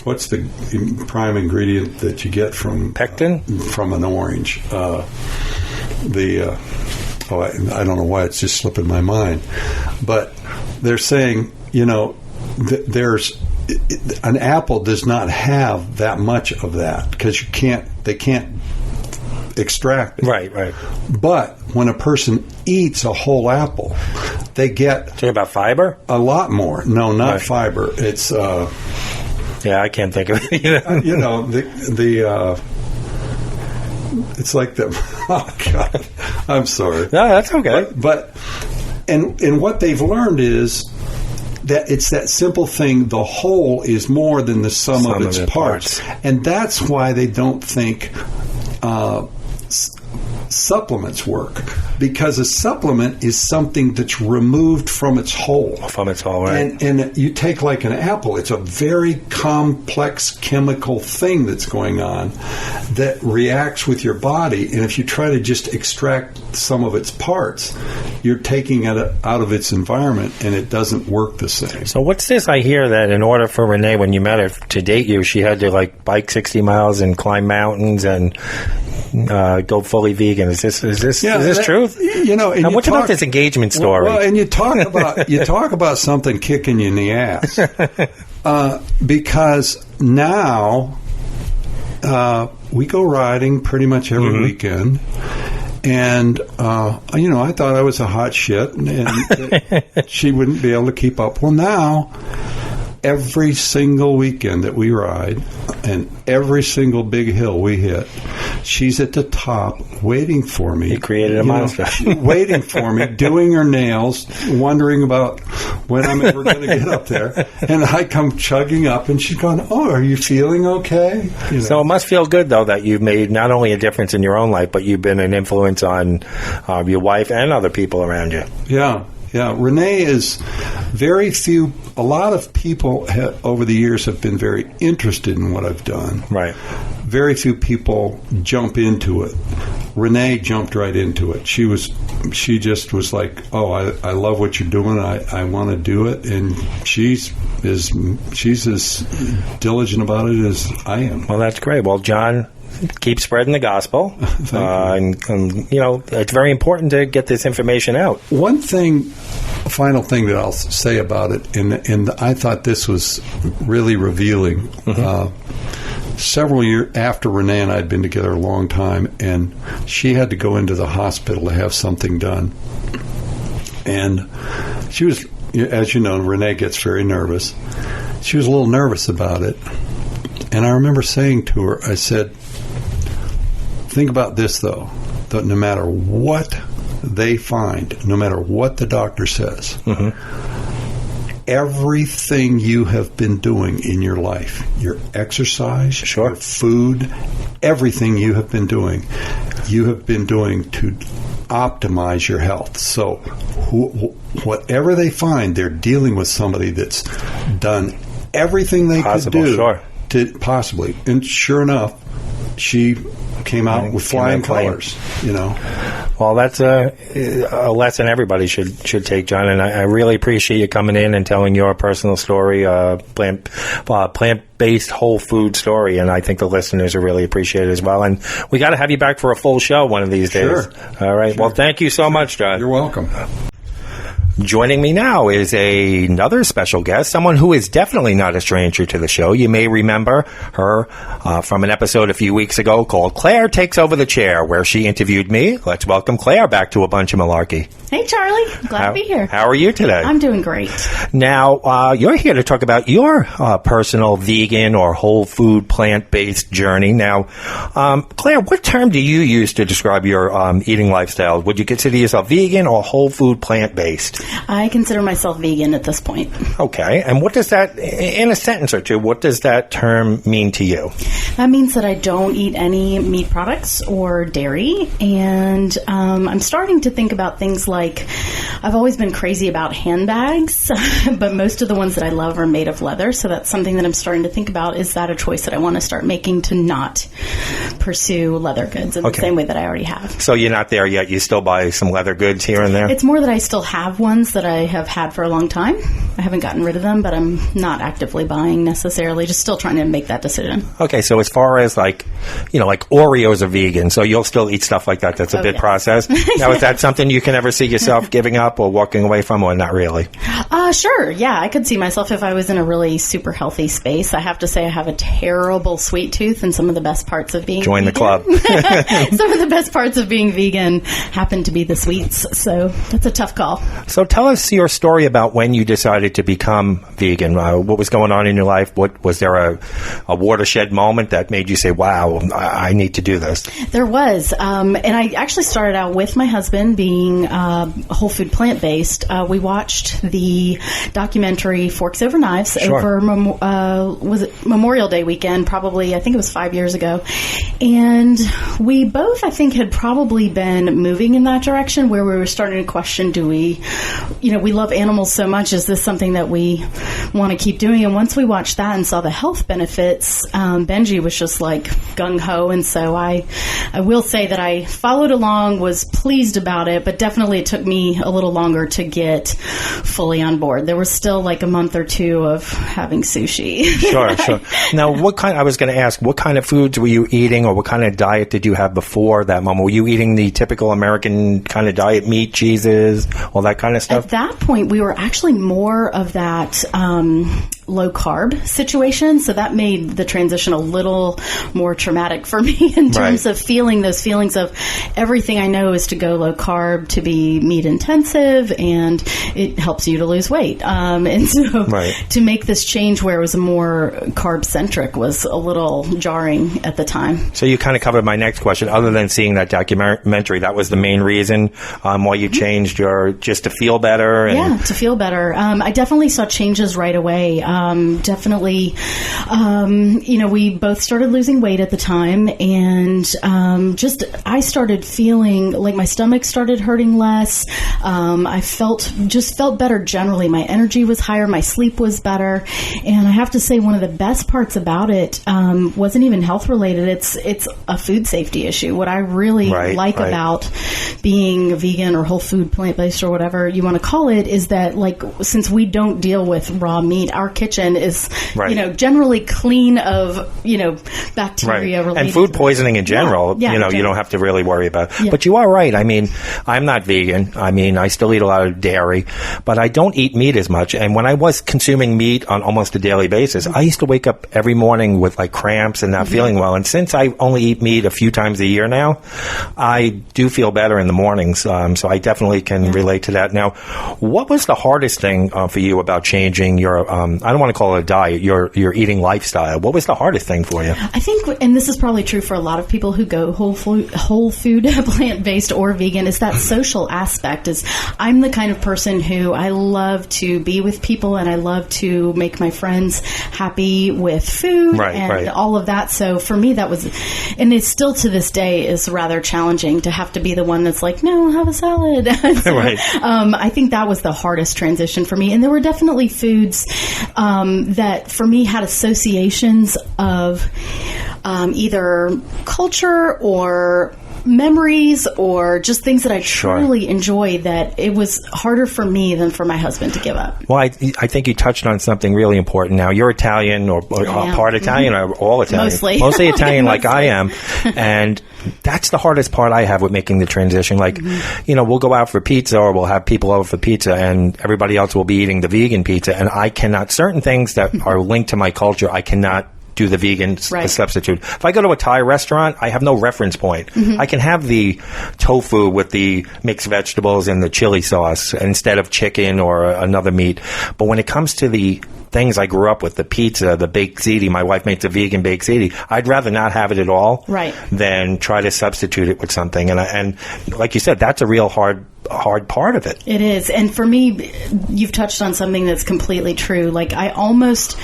what's the prime ingredient that you get from... Pectin? From an orange. I don't know why it's just slipping my mind. But they're saying, there's an apple does not have that much of that because they can't extract it. Right. But when a person eats a whole apple, they get... Talking about fiber? A lot more. No, not fiber. It's... I can't think of it. It's like the... Oh, God. I'm sorry. No, that's okay. But and what they've learned is that it's that simple thing, the whole is more than the sum of its parts. And that's why they don't think supplements work, because a supplement is something that's removed from its whole. From its whole, right. And you take like an apple, it's a very complex chemical thing that's going on that reacts with your body, and if you try to just extract some of its parts, you're taking it out of its environment, and it doesn't work the same. So what's this? I hear that in order for Renee, when you met her, to date you, she had to bike 60 miles and climb mountains and go fully vegan. Is this true? And what's about this engagement story? Well, and you talk about something kicking you in the ass, because now we go riding pretty much every weekend. And, I thought I was a hot shit and she wouldn't be able to keep up. Well, now, every single weekend that we ride and every single big hill we hit, she's at the top waiting for me. You created a monster. Waiting for me, doing her nails, wondering about when I'm ever going to get up there. And I come chugging up and she's going, "Oh, are you feeling okay?" So it must feel good, though, that you've made not only a difference in your own life, but you've been an influence on your wife and other people around you. Yeah. Renee is a lot of people over the years have been very interested in what I've done. Right. Very few people jump into it. Renee jumped right into it. She just was like, "Oh, I love what you're doing. I want to do it." And she's as diligent about it as I am. Well, that's great. Well, John, keep spreading the gospel. And it's very important to get this information out. One final thing that I'll say about it, and I thought this was really revealing. Several years after Renee and I had been together a long time, and she had to go into the hospital to have something done. And she was, as you know, Renee gets very nervous. She was a little nervous about it. And I remember saying to her, I said, "Think about this, though, that no matter what they find, no matter what the doctor says, everything you have been doing in your life, your exercise, your food, everything you have been doing to optimize your health. So whatever they find, they're dealing with somebody that's done everything they could do to possibly. And sure enough, she came out with flying colors, Well, that's a lesson everybody should take, John. And I really appreciate you coming in and telling your personal story, plant-based whole food story. And I think the listeners will really appreciate it as well. And we got to have you back for a full show one of these days. Sure. All right. Sure. Well, thank you so much, John. You're welcome. Joining me now is another special guest, someone who is definitely not a stranger to the show. You may remember her from an episode a few weeks ago called Claire Takes Over the Chair, where she interviewed me. Let's welcome Claire back to A Bunch of Malarkey. Hey, Charlie. Glad to be here. How are you today? I'm doing great. Now, you're here to talk about your personal vegan or whole food plant-based journey. Now, Claire, what term do you use to describe your eating lifestyle? Would you consider yourself vegan or whole food plant-based? I consider myself vegan at this point. Okay. And what does that, in a sentence or two, what does that term mean to you? That means that I don't eat any meat products or dairy. And I'm starting to think about things like, I've always been crazy about handbags, but most of the ones that I love are made of leather. So that's something that I'm starting to think about. Is that a choice that I want to start making to not pursue leather goods in the same way that I already have? So you're not there yet. You still buy some leather goods here and there? It's more that I still have ones that I have had for a long time. I haven't gotten rid of them, but I'm not actively buying necessarily, just still trying to make that decision. Okay, so as far as like Oreos are vegan, so you'll still eat stuff like that. That's a bit processed. Now, is that something you can ever see yourself giving up or walking away from, or not really? Sure. Yeah, I could see myself if I was in a really super healthy space. I have to say I have a terrible sweet tooth, and some of the best parts of being Join vegan, the club. some of the best parts of being vegan happen to be the sweets, so that's a tough call. So tell us your story about when you decided to become vegan. What was going on in your life? What was there a watershed moment that made you say, wow, I need to do this? There was. And I actually started out with my husband being whole food plant-based. We watched the documentary Forks Over Knives over was it Memorial Day weekend, probably, I think it was 5 years ago. And we both, I think, had probably been moving in that direction where we were starting to question, do we, we love animals so much. Is this something that we want to keep doing? And once we watched that and saw the health benefits, Benji was just like gung-ho. And so I will say that I followed along, was pleased about it, but definitely it took me a little longer to get fully on board. There was still like a month or two of having sushi. Sure. Now, I was going to ask, what kind of foods were you eating, or what kind of diet did you have before that moment? Were you eating the typical American kind of diet, meat, cheeses, all that kind of stuff? At that point, we were actually more of that low carb situation, so that made the transition a little more traumatic for me in terms of feeling those feelings of everything I know is to go low carb, to be meat intensive, and it helps you to lose weight. And so to make this change where it was more carb centric was a little jarring at the time. So you kind of covered my next question. Other than seeing that documentary, that was the main reason why you changed just to feel better? Yeah, to feel better. I definitely saw changes right away. We both started losing weight at the time, and I started feeling like my stomach started hurting less. I felt better generally. My energy was higher, my sleep was better, and I have to say one of the best parts about it wasn't even health related. It's a food safety issue. What I really like about being vegan or whole food, plant-based, or whatever you want to call it, is that since we don't deal with raw meat, our kitchen is generally clean of bacteria related and food poisoning in general. You don't have to really worry about. But you are right. I mean, I'm not vegan. I mean, I still eat a lot of dairy, but I don't eat meat as much. And when I was consuming meat on almost a daily basis, I used to wake up every morning with cramps and not feeling well. And since I only eat meat a few times a year now, I do feel better in the mornings. So I definitely can relate to that. Now, what was the hardest thing for you about changing your, I don't want to call it a diet, your eating lifestyle? What was the hardest thing for you? I think, and this is probably true for a lot of people who go whole food plant-based or vegan, is that social aspect. I'm the kind of person who I love love to be with people, and I love to make my friends happy with food and all of that. So for me, that was, and it's still to this day is rather challenging to have to be the one that's like, no, have a salad. So, I think that was the hardest transition for me. And there were definitely foods that for me had associations of either culture or memories or just things that I truly enjoyed, that it was harder for me than for my husband to give up. Well, I think you touched on something really important. Now, you're Italian or part Italian or all Italian? Mostly Italian like I am. And that's the hardest part I have with making the transition. Like, we'll go out for pizza or we'll have people over for pizza and everybody else will be eating the vegan pizza. And I cannot, certain things that are linked to my culture, I cannot do the vegan substitute. If I go to a Thai restaurant, I have no reference point. I can have the tofu with the mixed vegetables and the chili sauce instead of chicken or another meat. But when it comes to the things I grew up with, the pizza, the baked ziti, my wife makes a vegan baked ziti, I'd rather not have it at all than try to substitute it with something. And like you said, that's a real hard part of it. It is. And for me, you've touched on something that's completely true. Like, I almost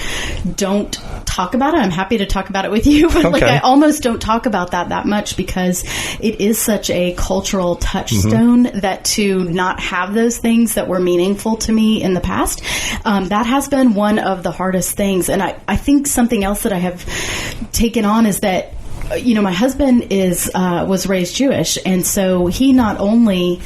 don't talk about it. I'm happy to talk about it with you, but I almost don't talk about that much because it is such a cultural touchstone that to not have those things that were meaningful to me in the past, that has been one of the hardest things. And I think something else that I have taken on is that my husband was raised Jewish, and so he not only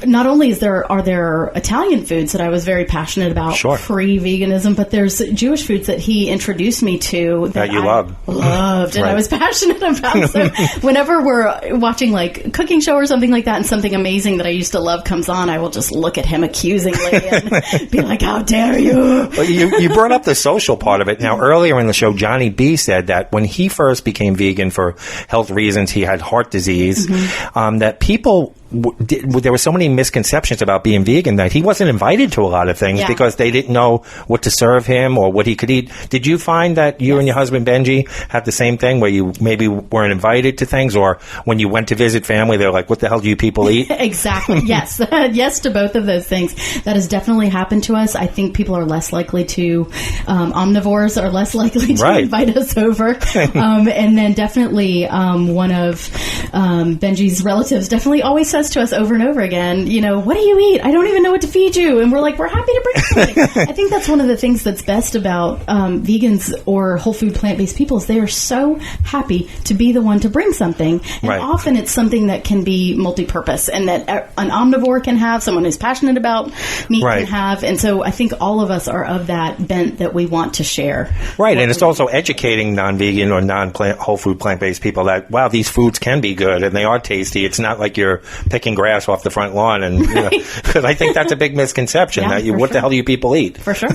are there Italian foods that I was very passionate about pre-veganism, but there's Jewish foods that he introduced me to that you loved and I was passionate about. So whenever we're watching like a cooking show or something like that, and something amazing that I used to love comes on, I will just look at him accusingly and be like, "How dare you!" Well, you brought up the social part of it. Now, earlier in the show, Johnny B said that when he first became vegan for health reasons, he had heart disease, that people there were so many misconceptions about being vegan that he wasn't invited to a lot of things because they didn't know what to serve him or what he could eat. Did you find that you and your husband Benji had the same thing where you maybe weren't invited to things, or when you went to visit family they're like, what the hell do you people eat? Exactly. Yes. Yes to both of those things. That has definitely happened to us. I think people are less likely to omnivores are less likely to invite us over. And then definitely one of Benji's relatives definitely always says to us over and over again, what do you eat? I don't even know what to feed you. And we're like, we're happy to bring something. I think that's one of the things that's best about vegans or whole food plant-based people is they are so happy to be the one to bring something. And often it's something that can be multi-purpose and that an omnivore can have, someone who's passionate about meat can have. And so I think all of us are of that bent that we want to share. Right. And it's also educating non-vegan or whole food plant-based people that, wow, these foods can be good and they are tasty. It's not like you're picking grass off the front lawn, and because I think that's a big misconception that what the hell do you people eat? For sure.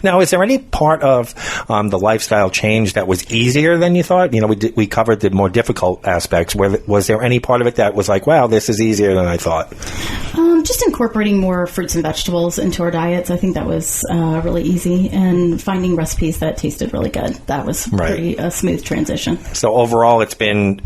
Now, is there any part of the lifestyle change that was easier than you thought? We covered the more difficult aspects. Was there any part of it that was like, wow, this is easier than I thought? Just incorporating more fruits and vegetables into our diets. I think that was really easy, and finding recipes that tasted really good. That was pretty a smooth transition. So overall, it's been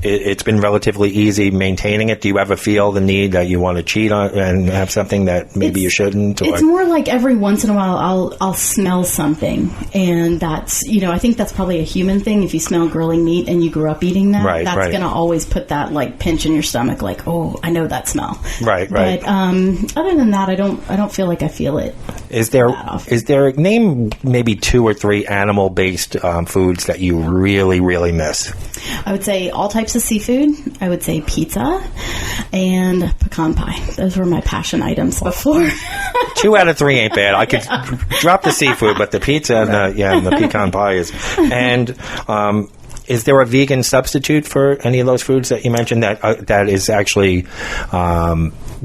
relatively easy maintaining it. Do you ever feel the need that you want to cheat on and have something that maybe you shouldn't? It's more like every once in a while I'll smell something, and that's I think that's probably a human thing. If you smell grilling meat and you grew up eating that, that's going to always put that like pinch in your stomach, like, oh, I know that smell. Right. But other than that, I don't feel like I feel it. Is there name maybe 2 or 3 animal based foods that you really, really miss? I would say all types of seafood. I would say pizza and pecan pie. Those were my passion items before. 2 out of 3 ain't bad. I could drop the seafood, but the pizza and the pecan pie is. And is there a vegan substitute for any of those foods that you mentioned that is actually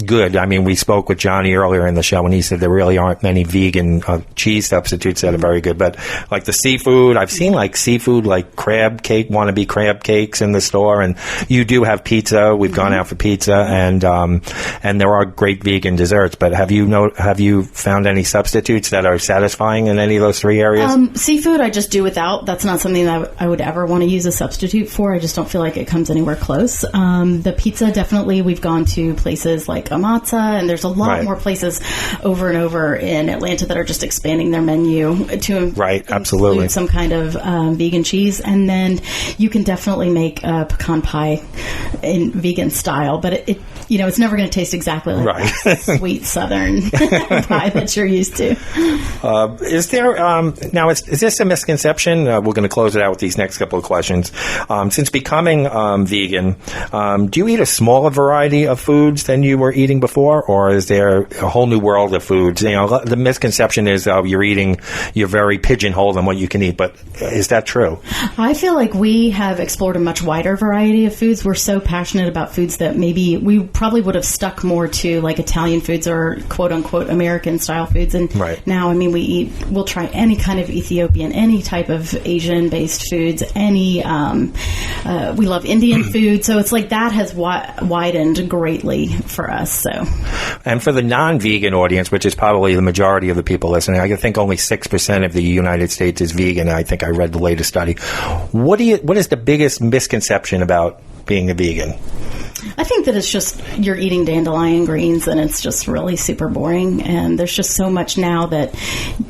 good? I mean, we spoke with Johnny earlier in the show, and he said there really aren't many vegan cheese substitutes that are very good. But like the seafood, I've seen like seafood, like crab cake, wannabe crab cakes in the store, and you do have pizza. We've gone out for pizza, and there are great vegan desserts. But have you found any substitutes that are satisfying in any of those 3 areas? Seafood, I just do without. That's not something that I would ever want to use a substitute for. I just don't feel like it comes anywhere close. The pizza, definitely, we've gone to places like like Amatza, and there's a lot more places over and over in Atlanta that are just expanding their menu to include some kind of vegan cheese. And then you can definitely make a pecan pie in vegan style, but it's never going to taste exactly like that sweet Southern pie that you're used to. Is there now? Is this a misconception? We're going to close it out with these next couple of questions. Since becoming vegan, do you eat a smaller variety of foods than you were eating before, or is there a whole new world of foods? The misconception is you're very pigeonholed on what you can eat, but is that true? I feel like we have explored a much wider variety of foods. We're so passionate about foods that maybe we probably would have stuck more to like Italian foods or quote unquote American style foods. And now, we'll try any kind of Ethiopian, any type of Asian based foods, we love Indian food. So it's like that has widened greatly for us. So, and for the non-vegan audience, which is probably the majority of the people listening, I think only 6% of the United States is vegan. I think I read the latest study. What is the biggest misconception about being a vegan? I think that it's just you're eating dandelion greens and it's just really super boring. And there's just so much now that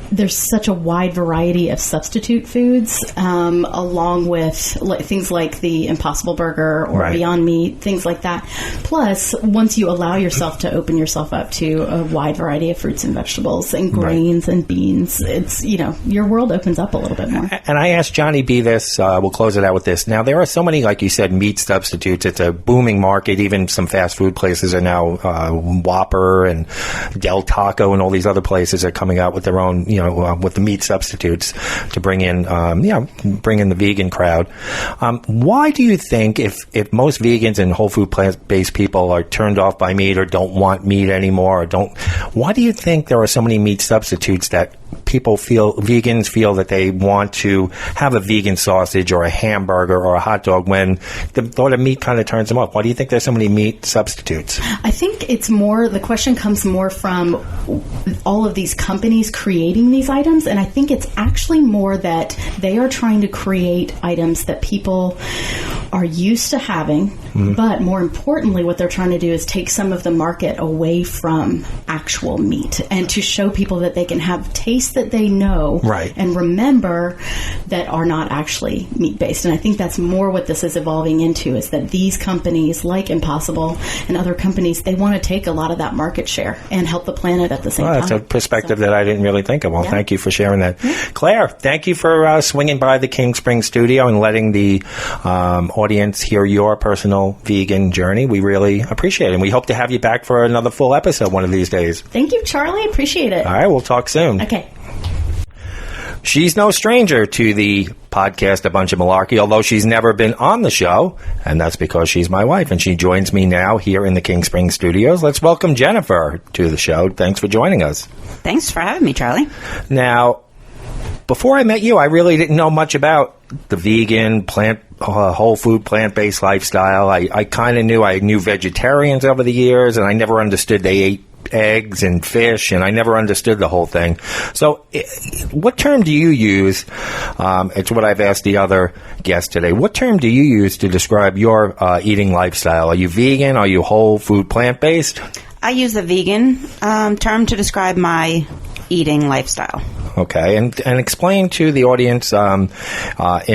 there's such a wide variety of substitute foods, along with things like the Impossible Burger or Beyond Meat, things like that. Plus, once you allow yourself to open yourself up to a wide variety of fruits and vegetables and grains and beans, it's, your world opens up a little bit more. And I asked Johnny B this, we'll close it out with this. Now, there are so many, like you said, meat substitutes. It's a booming market. Even some fast food places are now, Whopper and Del Taco and all these other places are coming out with their own, with the meat substitutes to bring in the vegan crowd. Why do you think if most vegans and whole food plant-based people are turned off by meat or don't want meat anymore why do you think there are so many meat substitutes that vegans feel that they want to have a vegan sausage or a hamburger or a hot dog when the thought of meat kind of turns them off? Why do you think there's so many meat substitutes? I think it's more, the question comes more from all of these companies creating these items, and I think it's actually more that they are trying to create items that people are used to having, but more importantly, what they're trying to do is take some of the market away from actual meat and to show people that they can have tastes that they know and remember that are not actually meat-based. And I think that's more what this is evolving into, is that these companies like Impossible and other companies, they want to take a lot of that market share and help the planet at the same time. That's a perspective that I didn't really think of. Well, thank you for sharing that. Claire, thank you for swinging by the King Spring studio and letting the audience hear your personal vegan journey. We really appreciate it. And we hope to have you back for another full episode one of these days. Thank you, Charlie. Appreciate it. All right, we'll talk soon. Okay. She's no stranger to the podcast A Bunch of Malarkey, although she's never been on the show, and that's because she's my wife, and she joins me now here in the King Spring studios. Let's welcome Jennifer to the show. Thanks for joining us. Thanks for having me, Charlie. Now, before I met you, I really didn't know much about the vegan, whole food, plant-based lifestyle. I kind of knew. I knew vegetarians over the years, and I never understood they ate eggs and fish, and I never understood the whole thing. So what term do you use? It's what I've asked the other guests today. What term do you use to describe your eating lifestyle? Are you vegan? Are you whole food, plant-based? I use the vegan term to describe my eating lifestyle. Okay, and explain to the audience in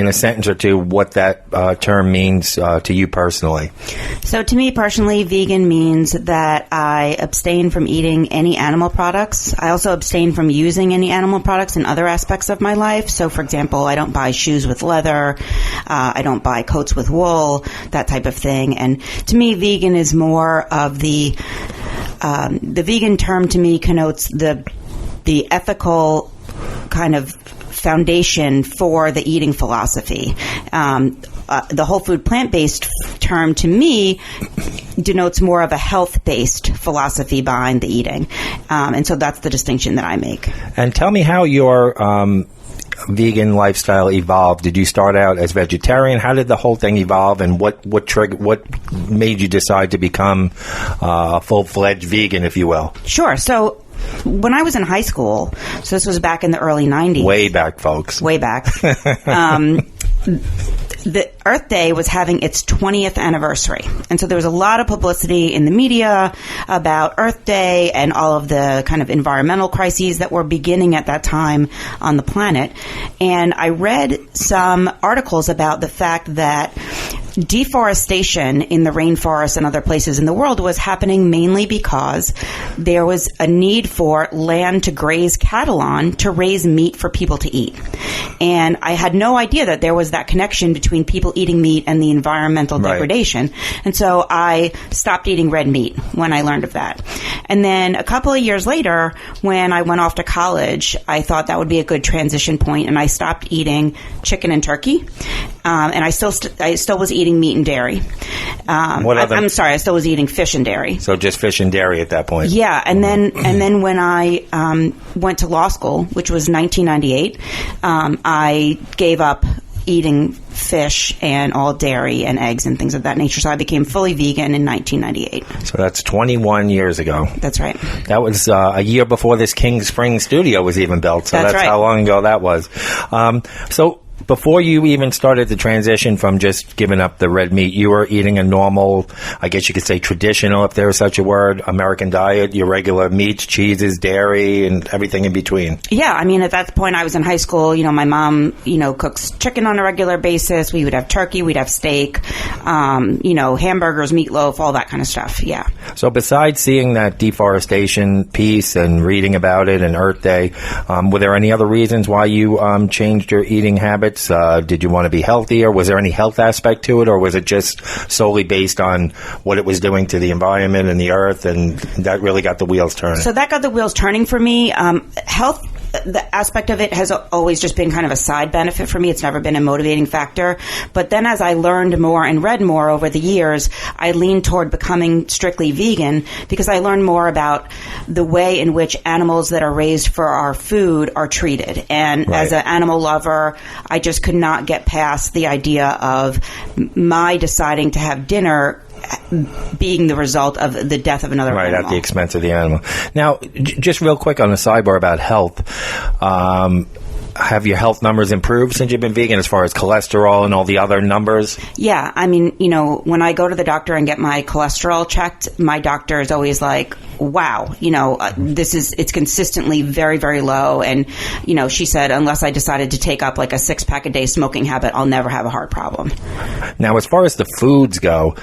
a sentence or two what that term means to you personally. So to me personally, vegan means that I abstain from eating any animal products. I also abstain from using any animal products in other aspects of my life. So for example, I don't buy shoes with leather, I don't buy coats with wool, that type of thing. And to me, vegan is more of the vegan term to me connotes the ethical kind of foundation for the eating philosophy. The whole food plant-based term to me denotes more of a health-based philosophy behind the eating. And so that's the distinction that I make. And tell me how your vegan lifestyle evolved. Did you start out as vegetarian? How did the whole thing evolve, and what made you decide to become a full-fledged vegan, if you will? Sure. So when I was in high school, so this was back in the early 90s. Way back, folks. Way back. the Earth Day was having its 20th anniversary. And so there was a lot of publicity in the media about Earth Day and all of the kind of environmental crises that were beginning at that time on the planet. And I read some articles about the fact that deforestation in the rainforests and other places in the world was happening mainly because there was a need for land to graze cattle on to raise meat for people to eat. And I had no idea that there was that connection between people eating meat and the environmental degradation. And so I stopped eating red meat when I learned of that. And then a couple of years later, when I went off to college, I thought that would be a good transition point, and I stopped eating chicken and turkey. And I still was eating meat and dairy. I'm sorry, I still was eating fish and dairy. So just fish and dairy at that point. Yeah, and then when I went to law school, which was 1998, I gave up eating fish and all dairy and eggs and things of that nature. So I became fully vegan in 1998. So that's 21 years ago. That's right. That was a year before this King Spring studio was even built. So that's right. How long ago that was. So before you even started the transition from just giving up the red meat, you were eating a normal, I guess you could say traditional, if there is such a word, American diet, your regular meats, cheeses, dairy, and everything in between. Yeah, I mean, at that point I was in high school. You know, my mom, cooks chicken on a regular basis. We would have turkey, we'd have steak, hamburgers, meatloaf, all that kind of stuff. Yeah. So besides seeing that deforestation piece and reading about it and Earth Day, were there any other reasons why you changed your eating habits? Did you want to be healthier? Was there any health aspect to it, or was it just solely based on what it was doing to the environment and the earth, and that really got the wheels turning? So that got the wheels turning for me. Health, the aspect of it has always just been kind of a side benefit for me. It's never been a motivating factor. But then as I learned more and read more over the years, I leaned toward becoming strictly vegan because I learned more about the way in which animals that are raised for our food are treated. And as an animal lover, I just could not get past the idea of my deciding to have dinner being the result of the death of another animal. Right, at the expense of the animal. Now, just real quick on the sidebar about health. Have your health numbers improved since you've been vegan as far as cholesterol and all the other numbers? Yeah, I mean, when I go to the doctor and get my cholesterol checked, my doctor is always like, wow, it's consistently very, very low. And, she said, unless I decided to take up like a 6-pack a day smoking habit, I'll never have a heart problem. Now, as far as the foods go,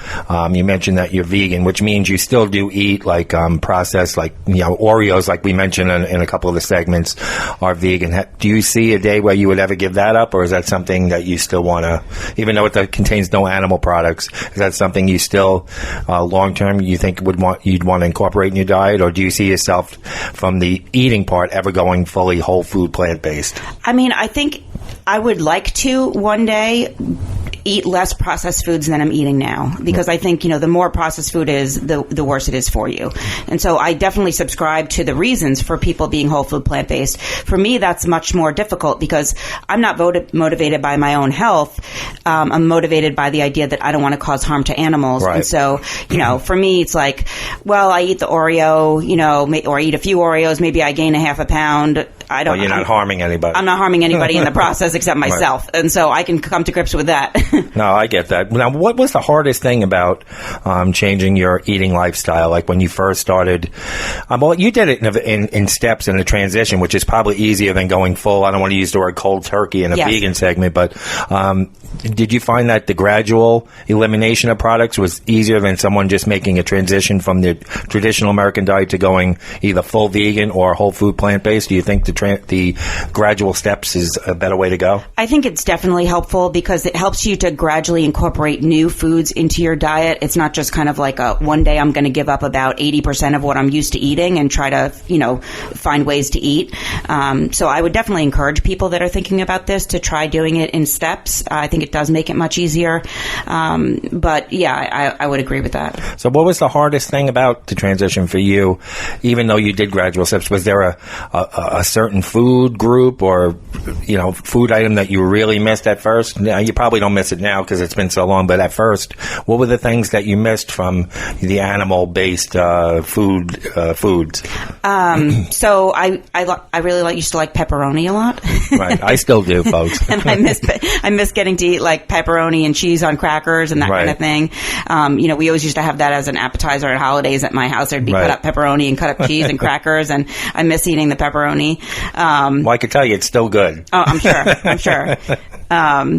you mentioned that you're vegan, which means you still do eat like processed, like, Oreos, like we mentioned in a couple of the segments, are vegan. Do you see a day where you would ever give that up, or is that something that you still want to, even though it contains no animal products, is that something you still, long term, you think you'd want to incorporate in your diet, or do you see yourself from the eating part ever going fully whole food plant-based? I mean, I think I would like to one day eat less processed foods than I'm eating now, because I think, the more processed food is, the worse it is for you. And so I definitely subscribe to the reasons for people being whole food plant-based. For me, that's much more difficult because I'm not motivated by my own health. I'm motivated by the idea that I don't want to cause harm to animals. Right. And so, for me, it's like, well, I eat the Oreo, or I eat a few Oreos, maybe I gain a half a pound. You're not harming anybody. I'm not harming anybody in the process except myself. Right. And so I can come to grips with that. No, I get that. Now, what was the hardest thing about changing your eating lifestyle? Like when you first started, well, you did it in steps in the transition, which is probably easier than going full. I don't want to use the word cold turkey in a vegan segment, but did you find that the gradual elimination of products was easier than someone just making a transition from the traditional American diet to going either full vegan or whole food plant-based? Do you think the gradual steps is a better way to go? I think it's definitely helpful because it helps you to gradually incorporate new foods into your diet. It's not just kind of like one day I'm going to give up about 80% of what I'm used to eating and try to, find ways to eat. So I would definitely encourage people that are thinking about this to try doing it in steps. I think it does make it much easier. But yeah, I would agree with that. So what was the hardest thing about the transition for you, even though you did gradual steps? Was there a certain certain food group or, food item that you really missed at first? Now, you probably don't miss it now because it's been so long, but at first, what were the things that you missed from the animal-based foods? So I really used to like pepperoni a lot. Right. I still do, folks. And I miss getting to eat like pepperoni and cheese on crackers and that kind of thing. We always used to have that as an appetizer at holidays at my house. There'd be cut up pepperoni and cut up cheese and crackers, and I miss eating the pepperoni. Well, I could tell you it's still good. Oh, I'm sure.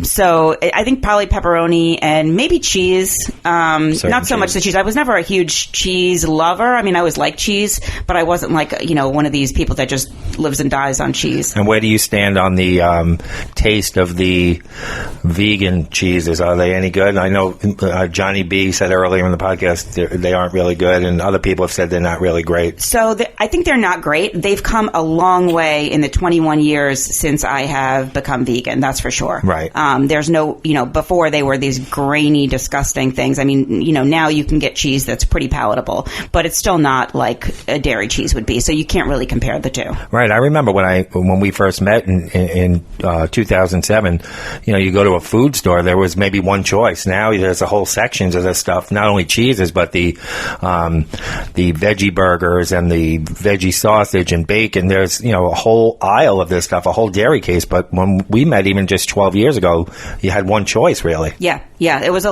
So I think probably pepperoni and maybe cheese. Not so much the cheese. I was never a huge cheese lover. I mean, I always liked cheese, but I wasn't like, one of these people that just lives and dies on cheese. And where do you stand on the taste of the vegan cheeses? Are they any good? I know Johnny B said earlier in the podcast they aren't really good, and other people have said they're not really great. So I think they're not great. They've come a long way in the 21 years since I have become vegan, that's for sure. Right. There's no, before they were these grainy, disgusting things. I mean, now you can get cheese that's pretty palatable, but it's still not like a dairy cheese would be. So you can't really compare the two. Right. I remember when we first met in 2007, you go to a food store, there was maybe one choice. Now there's a whole sections of this stuff, not only cheeses, but the veggie burgers and the veggie sausage and bacon. There's, a whole aisle of this stuff, a whole dairy case. But when we met even just 12 years ago, you had one choice, really. Yeah. There was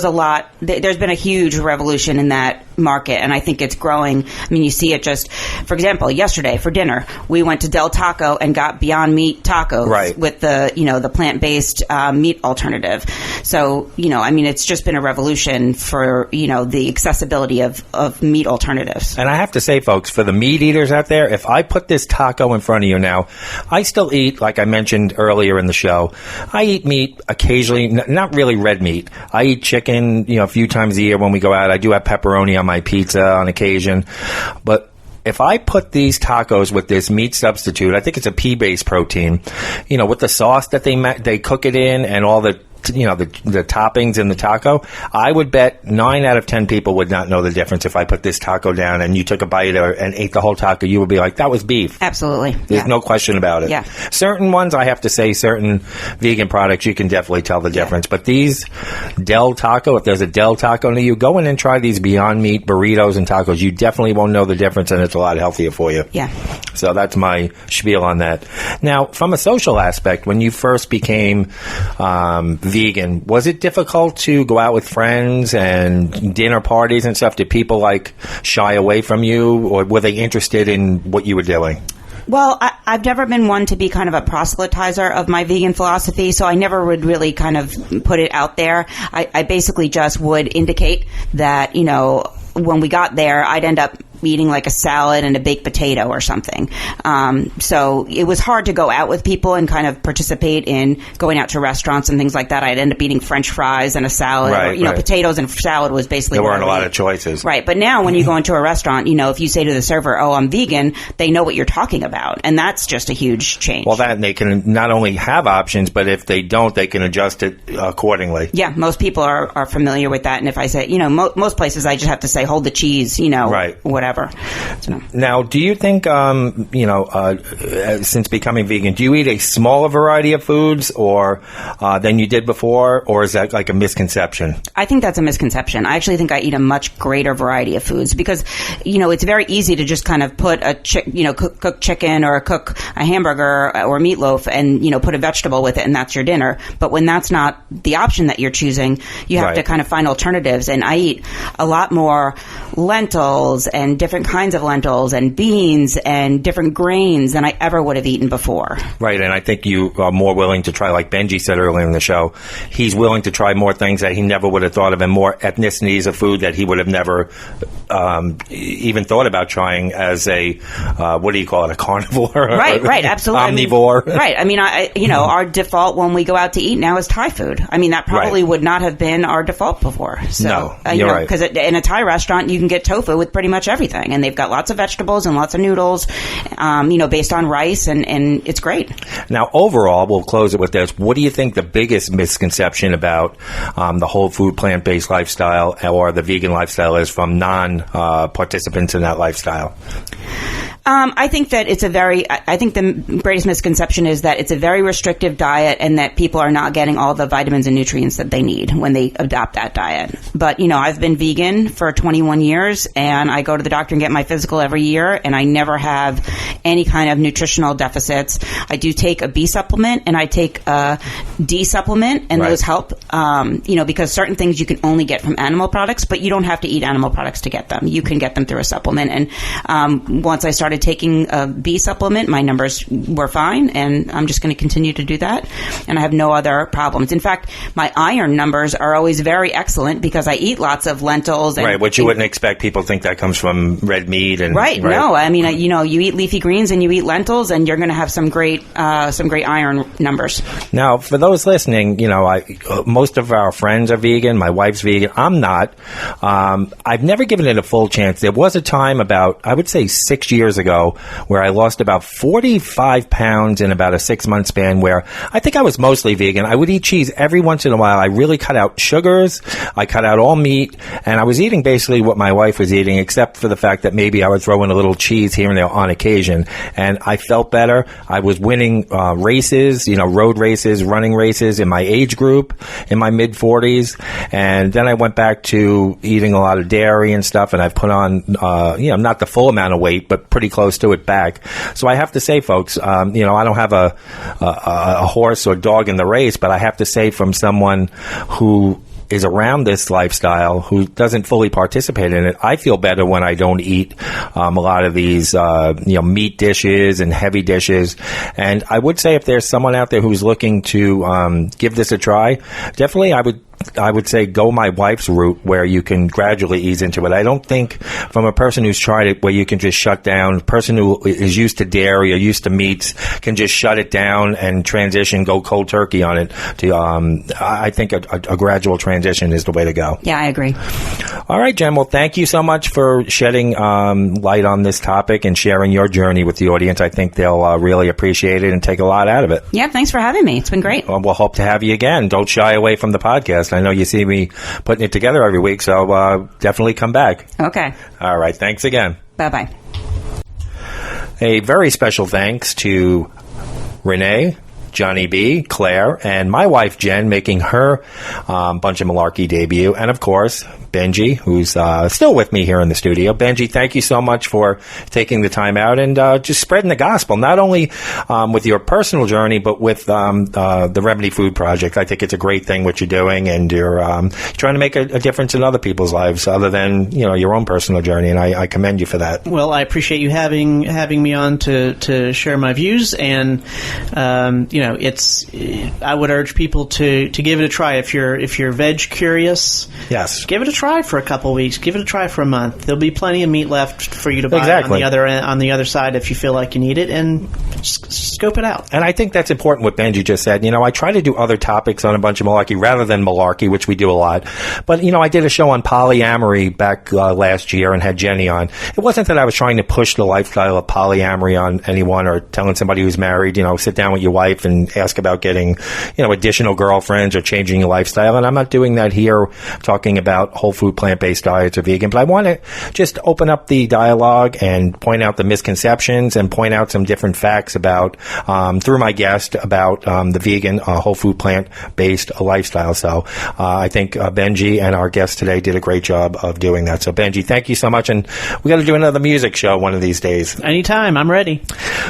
a lot. There's been a huge revolution in that market, and I think it's growing. I mean, you see it just, for example, yesterday for dinner, we went to Del Taco and got Beyond Meat tacos with the plant-based meat alternative. So, it's just been a revolution for, the accessibility of meat alternatives. And I have to say, folks, for the meat eaters out there, if I put this taco in front of you now, I still eat, like I mentioned earlier in the show, I eat meat occasionally, not really red meat. I eat chicken, a few times a year when we go out. I do have pepperoni on my pizza on occasion. But if I put these tacos with this meat substitute, I think it's a pea-based protein, with the sauce that they cook it in and all the toppings in the taco, I would bet 9 out of 10 people would not know the difference if I put this taco down and you took a bite and ate the whole taco. You would be like, that was beef. Absolutely. There's no question about it. Yeah. Certain ones, I have to say, certain vegan products, you can definitely tell the difference. But these Del Taco, if there's a Del Taco near you, go in and try these Beyond Meat burritos and tacos. You definitely won't know the difference, and it's a lot healthier for you. Yeah. So that's my spiel on that. Now, from a social aspect, when you first became vegan, was it difficult to go out with friends and dinner parties and stuff? Did people shy away from you, or were they interested in what you were doing? Well, I've never been one to be kind of a proselytizer of my vegan philosophy, so I never would really kind of put it out there. I basically just would indicate that, when we got there, I'd end up eating like a salad and a baked potato or something. So it was hard to go out with people and kind of participate in going out to restaurants and things like that. I'd end up eating French fries and a salad. Or, potatoes and salad was basically there weren't a lot of choices. Right. But now when you go into a restaurant, if you say to the server, oh, I'm vegan, they know what you're talking about. And that's just a huge change. Well, that they can not only have options, but if they don't, they can adjust it accordingly. Yeah. Most people are familiar with that. And if I say, most places I just have to say, hold the cheese, whatever. So. Now, do you think, since becoming vegan, do you eat a smaller variety of foods than you did before, or is that like a misconception? I think that's a misconception. I actually think I eat a much greater variety of foods because, it's very easy to just kind of put cook chicken or cook a hamburger or meatloaf and, put a vegetable with it and that's your dinner. But when that's not the option that you're choosing, you have to kind of find alternatives. And I eat a lot more lentils and different kinds of lentils and beans and different grains than I ever would have eaten before. Right, and I think you are more willing to try, like Benji said earlier in the show, he's willing to try more things that he never would have thought of and more ethnicities of food that he would have never even thought about trying as a, what do you call it, a carnivore? Right, absolutely. Omnivore. Our default when we go out to eat now is Thai food. I mean, that probably would not have been our default before. So, no, you're right. Because in a Thai restaurant, you can get tofu with pretty much everything. And they've got lots of vegetables and lots of noodles, based on rice, and it's great. Now, overall, we'll close it with this. What do you think the biggest misconception about the whole food plant-based lifestyle or the vegan lifestyle is from non-participants in that lifestyle? I think that I think the greatest misconception is that it's a very restrictive diet and that people are not getting all the vitamins and nutrients that they need when they adopt that diet. But, I've been vegan for 21 years and I go to the doctor and get my physical every year and I never have any kind of nutritional deficits. I do take a B supplement and I take a D supplement and those help, because certain things you can only get from animal products, but you don't have to eat animal products to get them. You can get them through a supplement. And once I started taking a B supplement, my numbers were fine, and I'm just going to continue to do that. And I have no other problems. In fact, my iron numbers are always very excellent because I eat lots of lentils. And, which you wouldn't expect. People think that comes from red meat. No, I mean, you eat leafy greens and you eat lentils, and you're going to have some great iron numbers. Now, for those listening, most of our friends are vegan. My wife's vegan. I'm not. I've never given it a full chance. There was a time about, I would say 6 years ago, where I lost about 45 pounds in about a 6-month span where I think I was mostly vegan. I would eat cheese every once in a while. I really cut out sugars. I cut out all meat. And I was eating basically what my wife was eating, except for the fact that maybe I would throw in a little cheese here and there on occasion. And I felt better. I was winning races, road races, running races in my age group in my mid-40s. And then I went back to eating a lot of dairy and stuff, and I've put on, not the full amount of weight, but pretty close to it back. So I have to say, folks, I don't have a horse or dog in the race, but I have to say from someone who is around this lifestyle, who doesn't fully participate in it, I feel better when I don't eat a lot of these, meat dishes and heavy dishes. And I would say if there's someone out there who's looking to give this a try, definitely I would say go my wife's route where you can gradually ease into it. I don't think from a person who's tried it where you can just shut down, a person who is used to dairy or used to meats can just shut it down and transition, go cold turkey on it. I think a gradual transition is the way to go. Yeah, I agree. All right, Jen. Well, thank you so much for shedding light on this topic and sharing your journey with the audience. I think they'll really appreciate it and take a lot out of it. Yeah, thanks for having me. It's been great. We'll hope to have you again. Don't shy away from the podcast. I know you see me putting it together every week, so definitely come back. Okay. All right. Thanks again. Bye-bye. A very special thanks to Renee, Johnny B, Claire, and my wife, Jen, making her Bunch of Malarkey debut. And, of course, Benji, who's still with me here in the studio. Benji, thank you so much for taking the time out and just spreading the gospel, not only with your personal journey, but with the Remedy Food Project. I think it's a great thing what you're doing, and you're trying to make a difference in other people's lives other than, your own personal journey, and I commend you for that. Well, I appreciate you having me on to share my views, and, I would urge people to give it a try. If you're veg curious, yes, give it a try for a couple weeks. Give it a try for a month. There'll be plenty of meat left for you to buy exactly. on the other side if you feel like you need it, and scope it out. And I think that's important what Benji just said. I try to do other topics on a Bunch of Malarkey rather than malarkey, which we do a lot. But, I did a show on polyamory back last year and had Jenny on. It wasn't that I was trying to push the lifestyle of polyamory on anyone or telling somebody who's married, sit down with your wife and ask about getting, additional girlfriends or changing your lifestyle. And I'm not doing that here, talking about whole food, plant-based diets or vegan. But I want to just open up the dialogue and point out the misconceptions and point out some different facts about, through my guest, about the vegan, whole food, plant-based lifestyle. So I think Benji and our guest today did a great job of doing that. So Benji, thank you so much. And we got to do another music show one of these days. Anytime. I'm ready.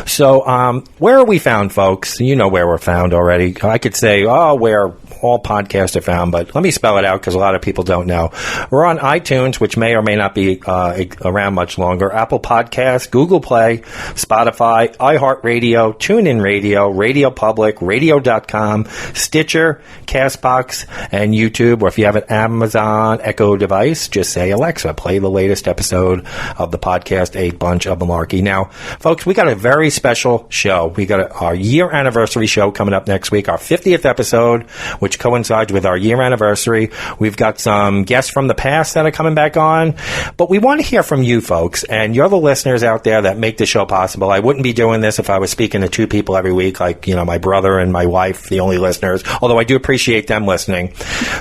So where are we found, folks? You know where we're found already. I could say, where all podcasts are found, but let me spell it out because a lot of people don't know. We're on iTunes, which may or may not be around much longer, Apple Podcasts, Google Play, Spotify, iHeartRadio, TuneIn Radio, Radio Public, Radio.com, Stitcher, CastBox, and YouTube. Or if you have an Amazon Echo device, just say, Alexa, play the latest episode of the podcast, A Bunch of Malarkey. Now, folks, we got a very special show. We got our year anniversary show coming up next week, our 50th episode, which which coincides with our year anniversary. We've got some guests from the past that are coming back on, but we want to hear from you folks, and you're the listeners out there that make the show possible. I wouldn't be doing this if I was speaking to two people every week, like, my brother and my wife, the only listeners, although I do appreciate them listening.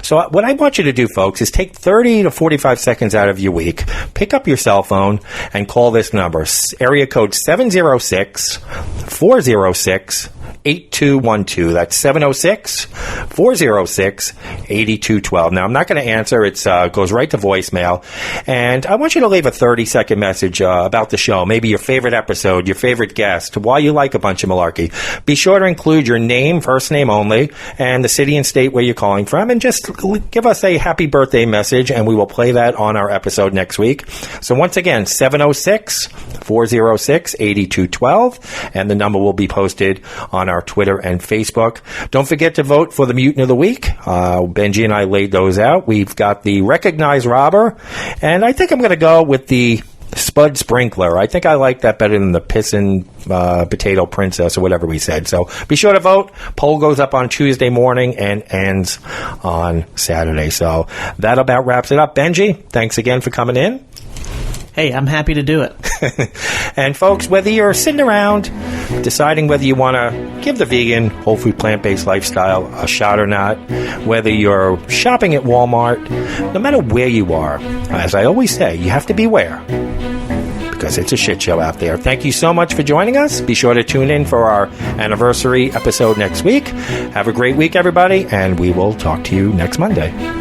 So what I want you to do, folks, is take 30 to 45 seconds out of your week, pick up your cell phone, and call this number, area code 706-406-8212. That's 706-406-8212. Now, I'm not going to answer. It goes right to voicemail. And I want you to leave a 30-second message about the show, maybe your favorite episode, your favorite guest, why you like A Bunch of Malarkey. Be sure to include your name, first name only, and the city and state where you're calling from, and just give us a happy birthday message, and we will play that on our episode next week. So once again, 706-406-8212, and the number will be posted on our Twitter and Facebook. Don't forget to vote for the Mutant of the Week. Benji and I laid those out. We've got the Recognized Robber, and I think I'm going to go with the Spud Sprinkler. I think I like that better than the Pissin' Potato Princess or whatever we said. So be sure to vote. Poll goes up on Tuesday morning and ends on Saturday. So that about wraps it up. Benji, thanks again for coming in. Hey, I'm happy to do it. And folks, whether you're sitting around deciding whether you want to give the vegan, whole food, plant-based lifestyle a shot or not, whether you're shopping at Walmart, no matter where you are, as I always say, you have to beware, because it's a shit show out there. Thank you so much for joining us. Be sure to tune in for our anniversary episode next week. Have a great week, everybody, and we will talk to you next Monday.